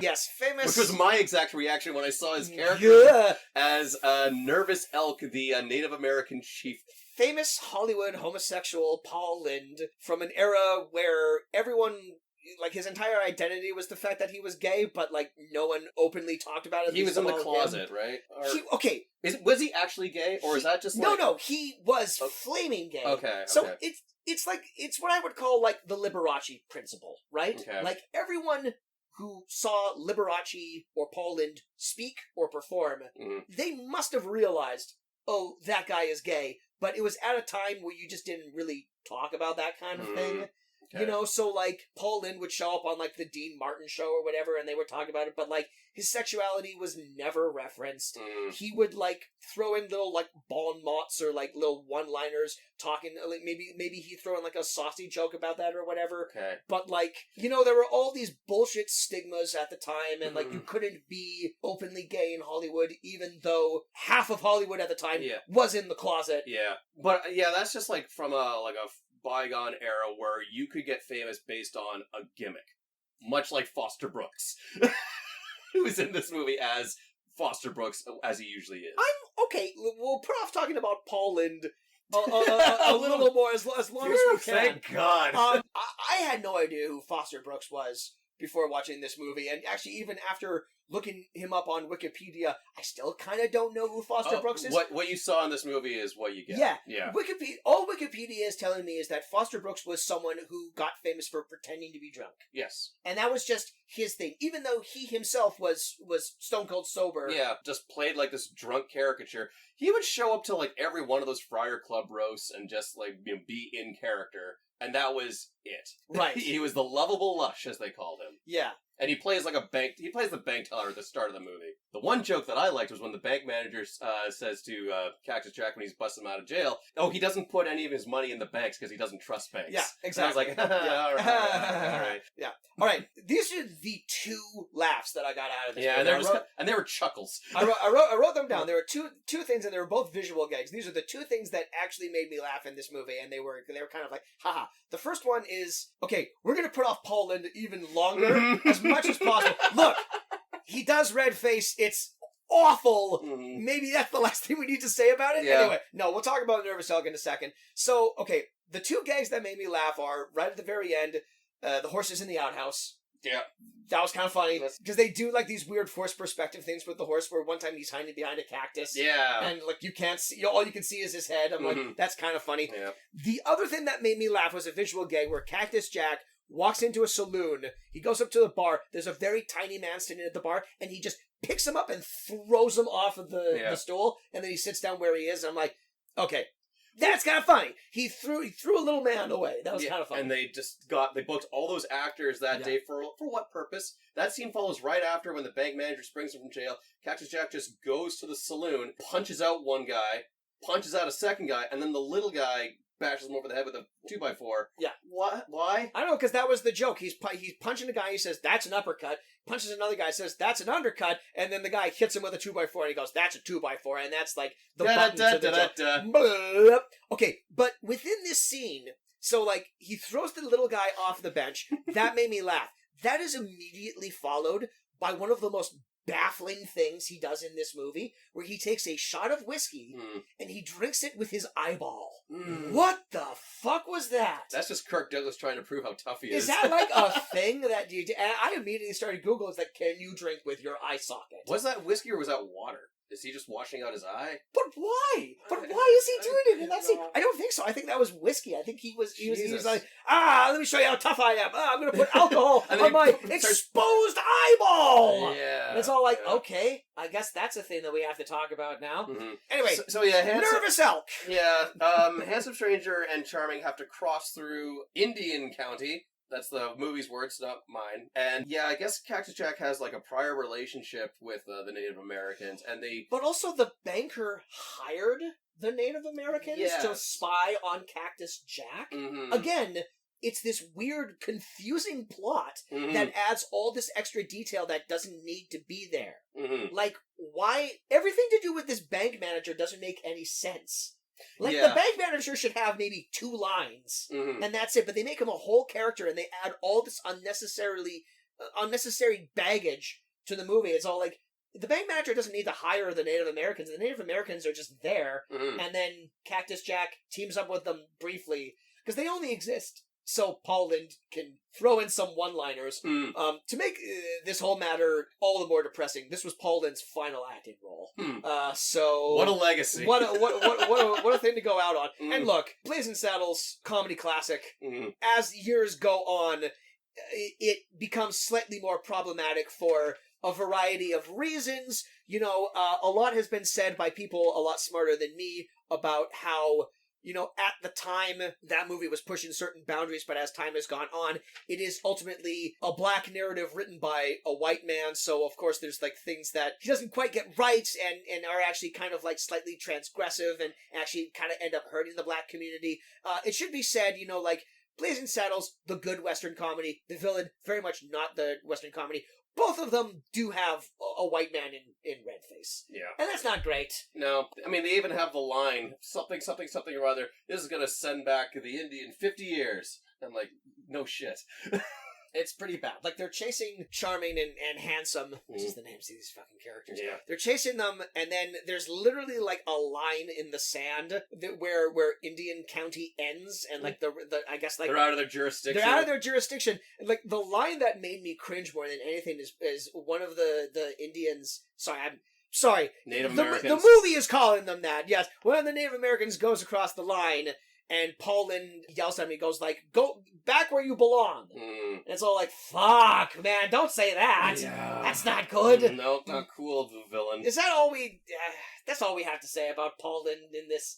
Yes, famous. Which was my exact reaction when I saw his character as Nervous Elk, the Native American chief. Famous Hollywood homosexual Paul Lynde from an era where everyone, like, his entire identity was the fact that he was gay, but like no one openly talked about it. He was in the closet, right? Okay. Was he actually gay, or is that just like... No, he was flaming gay. Okay. So it's like, it's what I would call like the Liberace principle, right? Okay. Like everyone who saw Liberace or Paul Lynde speak or perform, they must have realized oh, that guy is gay. But it was at a time where you just didn't really talk about that kind of thing. Okay. You know, so, like, Paul Lynde would show up on, like, the Dean Martin show or whatever, and they would talk about it, but, like, his sexuality was never referenced. He would, like, throw in little, like, bon mots or, like, little one-liners talking, like, maybe he'd throw in, like, a saucy joke about that or whatever. Okay. But, like, you know, there were all these bullshit stigmas at the time, and, like, you couldn't be openly gay in Hollywood, even though half of Hollywood at the time was in the closet. Yeah. But, yeah, that's just, like, from a bygone era where you could get famous based on a gimmick. Much like Foster Brooks. Who is in this movie as Foster Brooks, as he usually is. Okay, we'll put off talking about Paul Lynde a little more as long as we can. Thank God. I had no idea who Foster Brooks was before watching this movie, and actually even after looking him up on Wikipedia, I still kind of don't know who Foster Brooks is. What you saw in this movie is what you get. Yeah. All Wikipedia is telling me is that Foster Brooks was someone who got famous for pretending to be drunk. Yes. And that was just his thing. Even though he himself was stone cold sober. Yeah, just played like this drunk caricature. He would show up to like every one of those Friar Club roasts and just like be in character. And that was it. Right. He was the lovable lush, as they called him. Yeah. And he plays like he plays the bank teller at the start of the movie. The one joke that I liked was when the bank manager says to Cactus Jack when he's busting him out of jail, oh, he doesn't put any of his money in the banks because he doesn't trust banks. Yeah, exactly. And I was like, all right. Yeah. All right. These are the two laughs that I got out of this movie. And they were chuckles. I wrote them down. There were two things, and they were both visual gags. These are the two things that actually made me laugh in this movie, and they were kind of like, haha. The first one is, okay, we're going to put off Paul Lynde even longer, as much as possible. Look, he does red face. It's awful. Maybe that's the last thing we need to say about it. Yeah. Anyway, no, we'll talk about Nervous Elk in a second. So, okay, the two gags that made me laugh are right at the very end, the horses in the outhouse. Yeah. That was kind of funny, because they do, like, these weird forced perspective things with the horse, where one time he's hiding behind a cactus. Yeah. And, like, you can't see, all you can see is his head. I'm like, that's kind of funny. Yeah. The other thing that made me laugh was a visual gag where Cactus Jack walks into a saloon, he goes up to the bar, there's a very tiny man sitting at the bar, and he just picks him up and throws him off of the stool, and then he sits down where he is, and I'm like, okay, that's kind of funny. He threw a little man away. That was kind of funny. And they booked all those actors that day for what purpose? That scene follows right after when the bank manager springs him from jail. Cactus Jack just goes to the saloon, punches out one guy, punches out a second guy, and then the little guy bashes him over the head with a 2x4. Yeah. What? Why? I don't know, because that was the joke. He's punching a guy, he says, that's an uppercut. Punches another guy, says, that's an undercut. And then the guy hits him with a 2x4, and he goes, that's a 2x4. And that's like the button to the joke. Okay, but within this scene, so like, he throws the little guy off the bench. That made me laugh. That is immediately followed by one of the most baffling things he does in this movie, where he takes a shot of whiskey and he drinks it with his eyeball. What the fuck was that? That's just Kirk Douglas trying to prove how tough he is. Is that like a thing that you do? And I immediately started Googling, it's like, can you drink with your eye socket? Was that whiskey or was that water? Is he just washing out his eye? But why? But why is he doing it in that scene? I don't think so. I think that was whiskey. I think he was like, let me show you how tough I am. I'm going to put alcohol on my exposed eyeball. Yeah. And it's all like, okay, I guess that's a thing that we have to talk about now. Anyway, so yeah, Nervous Elk. Yeah, Handsome Stranger and Charming have to cross through Indian County. That's the movie's words, not mine. And yeah, I guess Cactus Jack has like a prior relationship with the Native Americans, and they... But also the banker hired the Native Americans to spy on Cactus Jack. Again, it's this weird, confusing plot that adds all this extra detail that doesn't need to be there. Like, why... Everything to do with this bank manager doesn't make any sense. Like, the bank manager should have maybe 2 lines, and that's it, but they make him a whole character, and they add all this unnecessary baggage to the movie. It's all like, the bank manager doesn't need to hire the Native Americans. The Native Americans are just there, and then Cactus Jack teams up with them briefly, because they only exist so Paul Lynde can throw in some one-liners. To make this whole matter all the more depressing, this was Paul Lynde's final acting role. So what a legacy! What a thing to go out on. And look, Blazing Saddles, comedy classic. As years go on, it becomes slightly more problematic for a variety of reasons. You know, a lot has been said by people a lot smarter than me about how, you know, at the time that movie was pushing certain boundaries, but as time has gone on, it is ultimately a black narrative written by a white man, so of course there's like things that he doesn't quite get right and are actually kind of like slightly transgressive and actually kind of end up hurting the black community. It should be said, you know, like, Blazing Saddles, the good Western comedy, the villain, very much not the Western comedy. Both of them do have a white man in red face. Yeah. And that's not great. No. I mean, they even have the line, something or other, this is gonna send back the Indian 50 years. I'm like, no shit. It's pretty bad. Like, they're chasing Charming and Handsome, which is the names of these fucking characters. Yeah. They're chasing them, and then there's literally, like, a line in the sand where Indian County ends, and, like, the I guess, like... They're out of their jurisdiction. They're out of their jurisdiction. And, like, the line that made me cringe more than anything is one of the Indians... Sorry. Native Americans. The movie is calling them that, yes. One of the Native Americans goes across the line... And Paul Lynde yells at me, goes like, go back where you belong. And it's all like, fuck, man, don't say that. Yeah. That's not good. No, not cool, the villain. Is that all that's all we have to say about Paul Lynde in this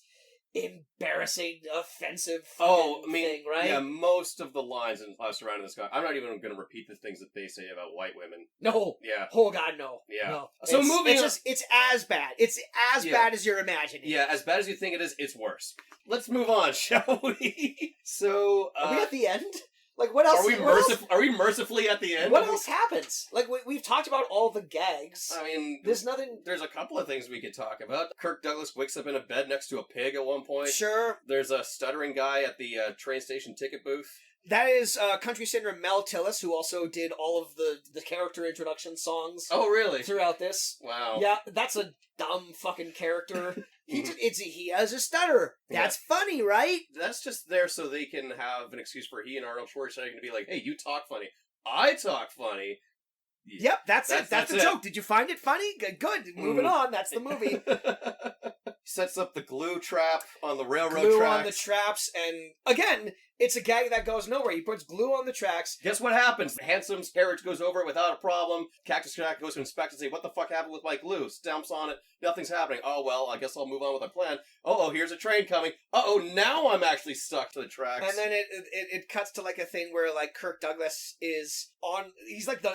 embarrassing, offensive thing, right? Yeah, most of the lines surrounding this guy, I'm not even going to repeat the things that they say about white women. No. Yeah. Oh, God, no. Yeah. No. So moving on. It's as bad. It's as bad as you're imagining. Yeah, as bad as you think it is, it's worse. Let's move on, shall we? So, are we at the end? Like, what else? Are we mercifully at the end? What else happens? Like, we've talked about all the gags. I mean, there's nothing... There's a couple of things we could talk about. Kirk Douglas wakes up in a bed next to a pig at one point. Sure. There's a stuttering guy at the train station ticket booth. That is country singer Mel Tillis, who also did all of the character introduction songs. Oh, really? Throughout this. Wow. Yeah, that's a dumb fucking character. He has a stutter. That's funny, right? That's just there so they can have an excuse for he and Arnold Schwarzenegger to be like, hey, you talk funny. I talk funny. Yep, that's it. That's the joke. Did you find it funny? Good. Moving on. That's the movie. Sets up the glue trap on the railroad glue tracks. On the traps, and again, it's a gag that goes nowhere. He puts glue on the tracks. Guess what happens? Handsome's carriage goes over it without a problem. Cactus Jack goes to inspect and say, what the fuck happened with my glue? Stamps on it. Nothing's happening. Oh, well, I guess I'll move on with my plan. Oh, here's a train coming. Uh-oh, now I'm actually stuck to the tracks. And then it cuts to like a thing where like Kirk Douglas is on. He's like the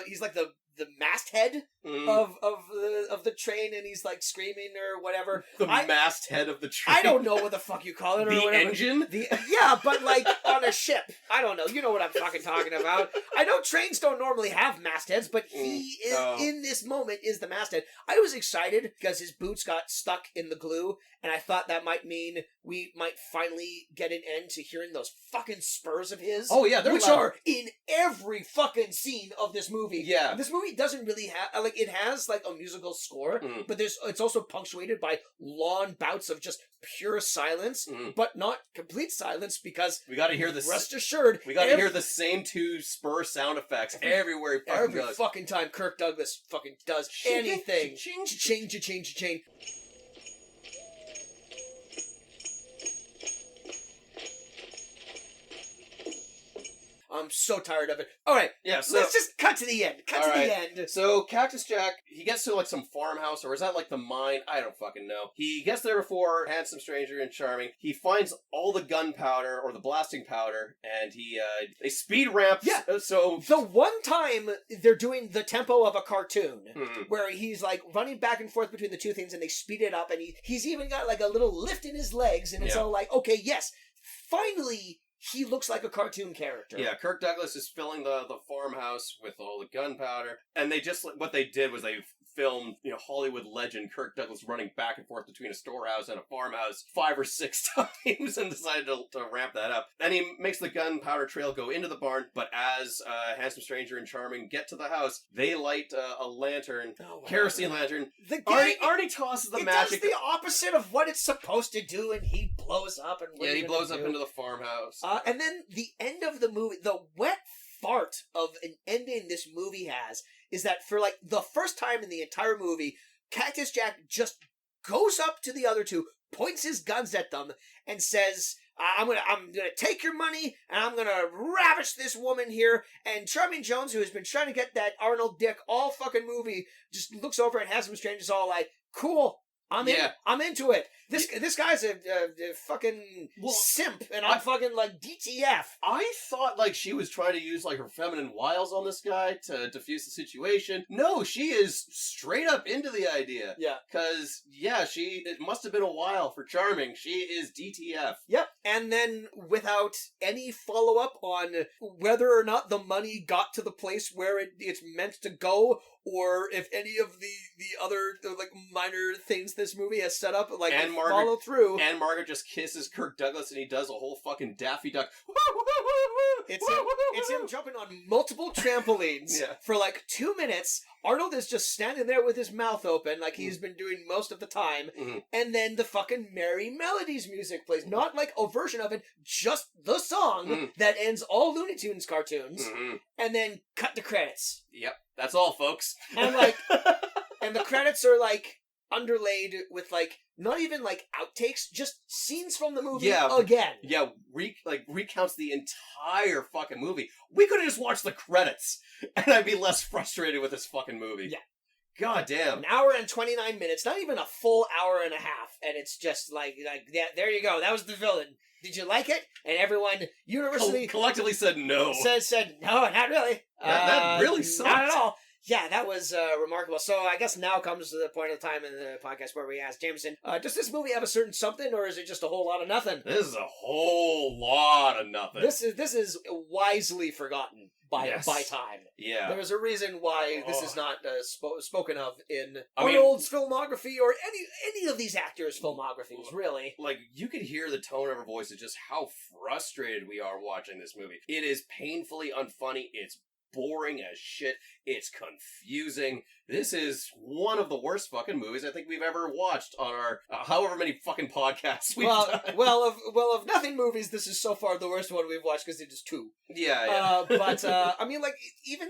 masthead of the train, and he's like screaming or whatever. The masthead of the train. I don't know what the fuck you call it. Or the whatever. Engine? Yeah, but like on a ship. I don't know. You know what I'm fucking talking about. I know trains don't normally have mastheads, but he is in this moment is the masthead. I was excited because his boots got stuck in the glue, and I thought that might mean we might finally get an end to hearing those fucking spurs of his. Oh yeah, they're which loud. are in every fucking scene of this movie. Yeah, this movie doesn't really have like it has like a musical score, but it's also punctuated by long bouts of just pure silence, but not complete silence because we got to hear this. Rest assured, we got to hear the same two spur sound effects everywhere. He fucking every goes. Fucking time Kirk Douglas fucking does anything. Change. I'm so tired of it. All right, yeah. So let's just cut to the end. The end. So Cactus Jack, he gets to like some farmhouse, or is that like the mine? I don't fucking know. He gets there before Handsome Stranger and Charming. He finds all the gunpowder or the blasting powder, and they speed ramp. Yeah. So the one time they're doing the tempo of a cartoon, where he's like running back and forth between the two things, and they speed it up, and he's even got like a little lift in his legs, and it's all like, okay, yes, finally. He looks like a cartoon character. Yeah, Kirk Douglas is filling the farmhouse with all the gunpowder, and they just what they did was they filmed Hollywood legend Kirk Douglas running back and forth between a storehouse and a farmhouse 5 or 6 times, and decided to ramp that up. Then he makes the gunpowder trail go into the barn, but as Handsome Stranger and Charming get to the house, they light a lantern, kerosene lantern. Arnie tosses the magic. It does the opposite of what it's supposed to do, and he blows up. And he blows up into the farmhouse. And then the end of the movie, the wet fart of an ending this movie has is that for like the first time in the entire movie, Cactus Jack just goes up to the other two, points his guns at them, and says, I'm gonna take your money and I'm gonna ravish this woman here. And Charming Jones, who has been trying to get that Arnold dick all fucking movie, just looks over and has some strangers all like, cool. I'm into it. This guy's a fucking simp, and I'm fucking like DTF. I thought like she was trying to use like her feminine wiles on this guy to diffuse the situation. No, she is straight up into the idea. Yeah. Cause it must have been a while for Charming. She is DTF. Yep. And then without any follow up on whether or not the money got to the place where it's meant to go, or if any of the other like minor things this movie has set up like follow through. Ann Margret just kisses Kirk Douglas and he does a whole fucking Daffy Duck. It's him jumping on multiple trampolines for like 2 minutes. Arnold is just standing there with his mouth open like he's been doing most of the time. Mm-hmm. And then the fucking Merry Melodies music plays. Not like a version of it, just the song that ends all Looney Tunes cartoons. Mm-hmm. And then cut the credits. Yep. That's all, folks. And like, and the credits are like underlaid with like, not even like outtakes, just scenes from the movie again. Yeah, recounts the entire fucking movie. We could have just watched the credits, and I'd be less frustrated with this fucking movie. Yeah. God damn. An hour and 29 minutes, not even a full hour and a half, and it's just like yeah, there you go, that was the villain. Did you like it? And everyone universally... collectively said no. Said no, not really. That really sucked. Not at all. Yeah, that was remarkable. So I guess now comes to the point of the time in the podcast where we ask Jameson, does this movie have a certain something, or is it just a whole lot of nothing? This is a whole lot of nothing. This is wisely forgotten by time. Yeah. There's a reason why this is not spoken of in Arnold's filmography or any of these actors' filmographies, really. Like, you could hear the tone of her voice and just how frustrated we are watching this movie. It is painfully unfunny. It's boring as shit. It's confusing. This is one of the worst fucking movies I think we've ever watched on our however many fucking podcasts we've done. Well, of nothing movies, this is so far the worst one we've watched because it is 2. Yeah. But I mean, like even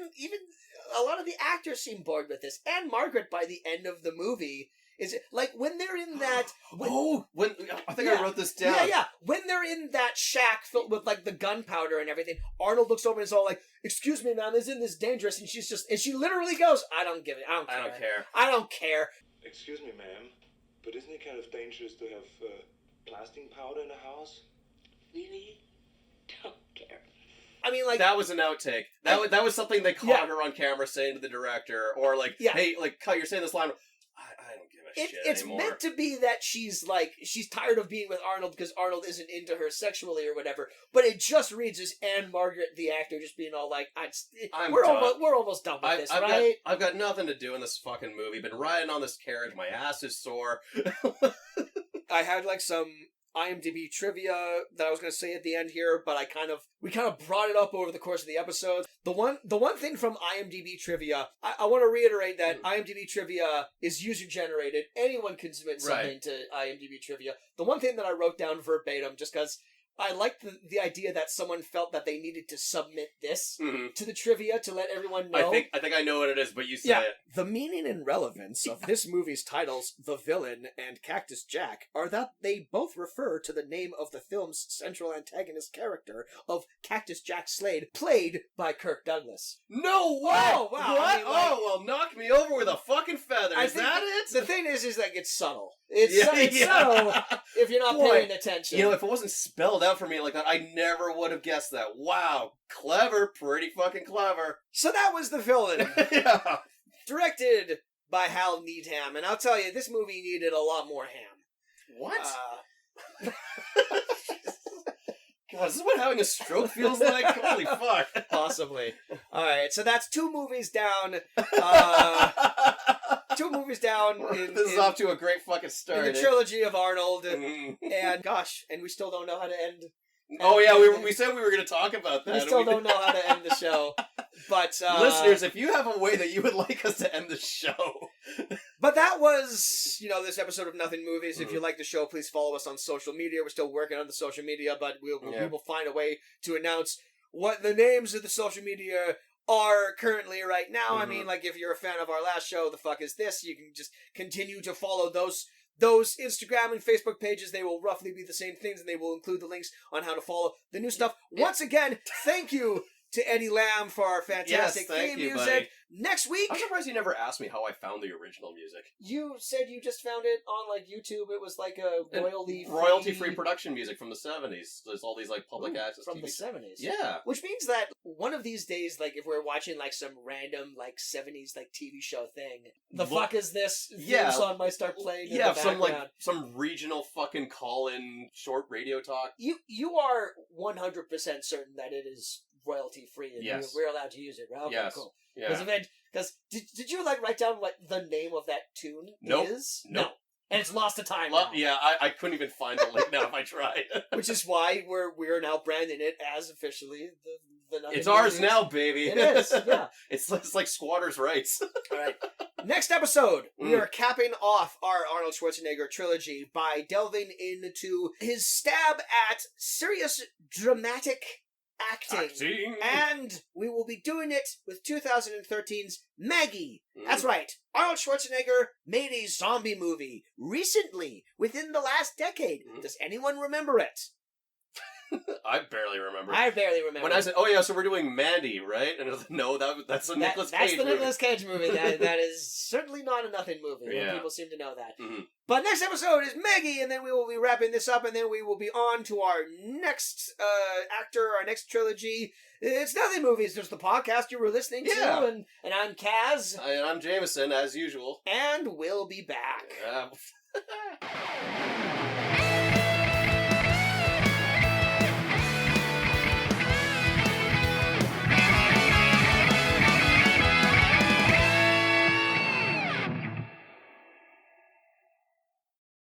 a lot of the actors seem bored with this. Ann Margret by the end of the movie. Is it like when they're in that? I wrote this down. Yeah. When they're in that shack filled with like the gunpowder and everything, Arnold looks over and is all like, "Excuse me, ma'am, isn't this dangerous?" And she literally goes, "I don't give it. I don't care." Excuse me, ma'am, but isn't it kind of dangerous to have blasting powder in a house? Really? Don't care. I mean, like that was an outtake. That was something they caught her on camera saying to the director, or like, "Hey, like, Cut, you're saying this line." It's meant to be that she's tired of being with Arnold because Arnold isn't into her sexually or whatever, but it just reads as Ann Margret, the actor, just being all like, we're almost done with this, right? I've got nothing to do in this fucking movie. Been riding on this carriage, my ass is sore. I had like some IMDb trivia that I was going to say at the end here, but we kind of brought it up over the course of the episode. The one thing from IMDb trivia, I want to reiterate that IMDb trivia is user generated. Anyone can submit something to IMDb trivia. The one thing that I wrote down verbatim, just because I liked the idea that someone felt that they needed to submit this to the trivia to let everyone know. I think I know what it is, but you say it. The meaning and relevance of this movie's titles, The Villain and Cactus Jack, are that they both refer to the name of the film's central antagonist character of Cactus Jack Slade, played by Kirk Douglas. No way! Oh, wow. What? I mean, like, well, knock me over with a fucking feather. Is that it? The thing is like, it's subtle. It's subtle if you're not paying attention. You know, if it wasn't spelled out for me like that, I never would have guessed that. Wow. Clever. Pretty fucking clever. So that was The Villain. Yeah. Directed by Hal Needham. And I'll tell you, this movie needed a lot more ham. What? God, is this what having a stroke feels like? Holy fuck. Possibly. Alright, so that's 2 movies down. 2 movies down. This is off to a great fucking start. In the trilogy of Arnold. And gosh, and we still don't know how to end. Oh yeah, we said we were going to talk about that. We still don't know how to end the show. But listeners, if you have a way that you would like us to end the show. But that was, this episode of Nothing Movies. If you like the show, please follow us on social media. We're still working on the social media, but we will find a way to announce what the names of the social media are currently right now. I mean, like, if you're a fan of our last show, The Fuck Is This, you can just continue to follow those those Instagram and Facebook pages, they will roughly be the same things, and they will include the links on how to follow the new stuff. Once again, thank you to Eddie Lamb for our fantastic theme music. Buddy. Next week, I'm surprised you never asked me how I found the original music. you said you just found it on like YouTube. It was like a royalty-free production music from the 70s. There's all these like public access from TV the 70s. Yeah. Which means that one of these days, like if we're watching like some random like 70s like TV show thing, the fuck is this theme song might start playing in the background. some regional fucking call-in short radio talk. You are 100% certain that it is royalty free and Yes. we're allowed to use it, right? Okay, Yes. cool. Yeah. Because did you like write down what the name of that tune Nope. is? Nope. No. And it's lost to time now. Yeah, I couldn't even find the link now if I tried. Which is why we're now branding it as officially the Nothing It's ours Movies. now, baby. It is, yeah. It's like squatters' rights. All right. Next episode, we Mm. are capping off our Arnold Schwarzenegger trilogy by delving into his stab at serious dramatic acting. And we will be doing it with 2013's Maggie. That's right. Arnold Schwarzenegger made a zombie movie recently, within the last decade. Does anyone remember it? I barely remember. I barely remember. When I said, "Oh yeah, so we're doing Mandy, right?" And I was like, "No, that's a Nicolas Cage That's the movie." Nicolas Cage movie. That is certainly not a nothing movie. Yeah. People seem to know that. Mhm. But next episode is Maggie, and then we will be wrapping this up, and then we will be on to our next actor, our next trilogy. It's Nothing Movies. There's the podcast you were listening to, Yeah. and I'm Kaz. And I'm Jameson, as usual. And we'll be back.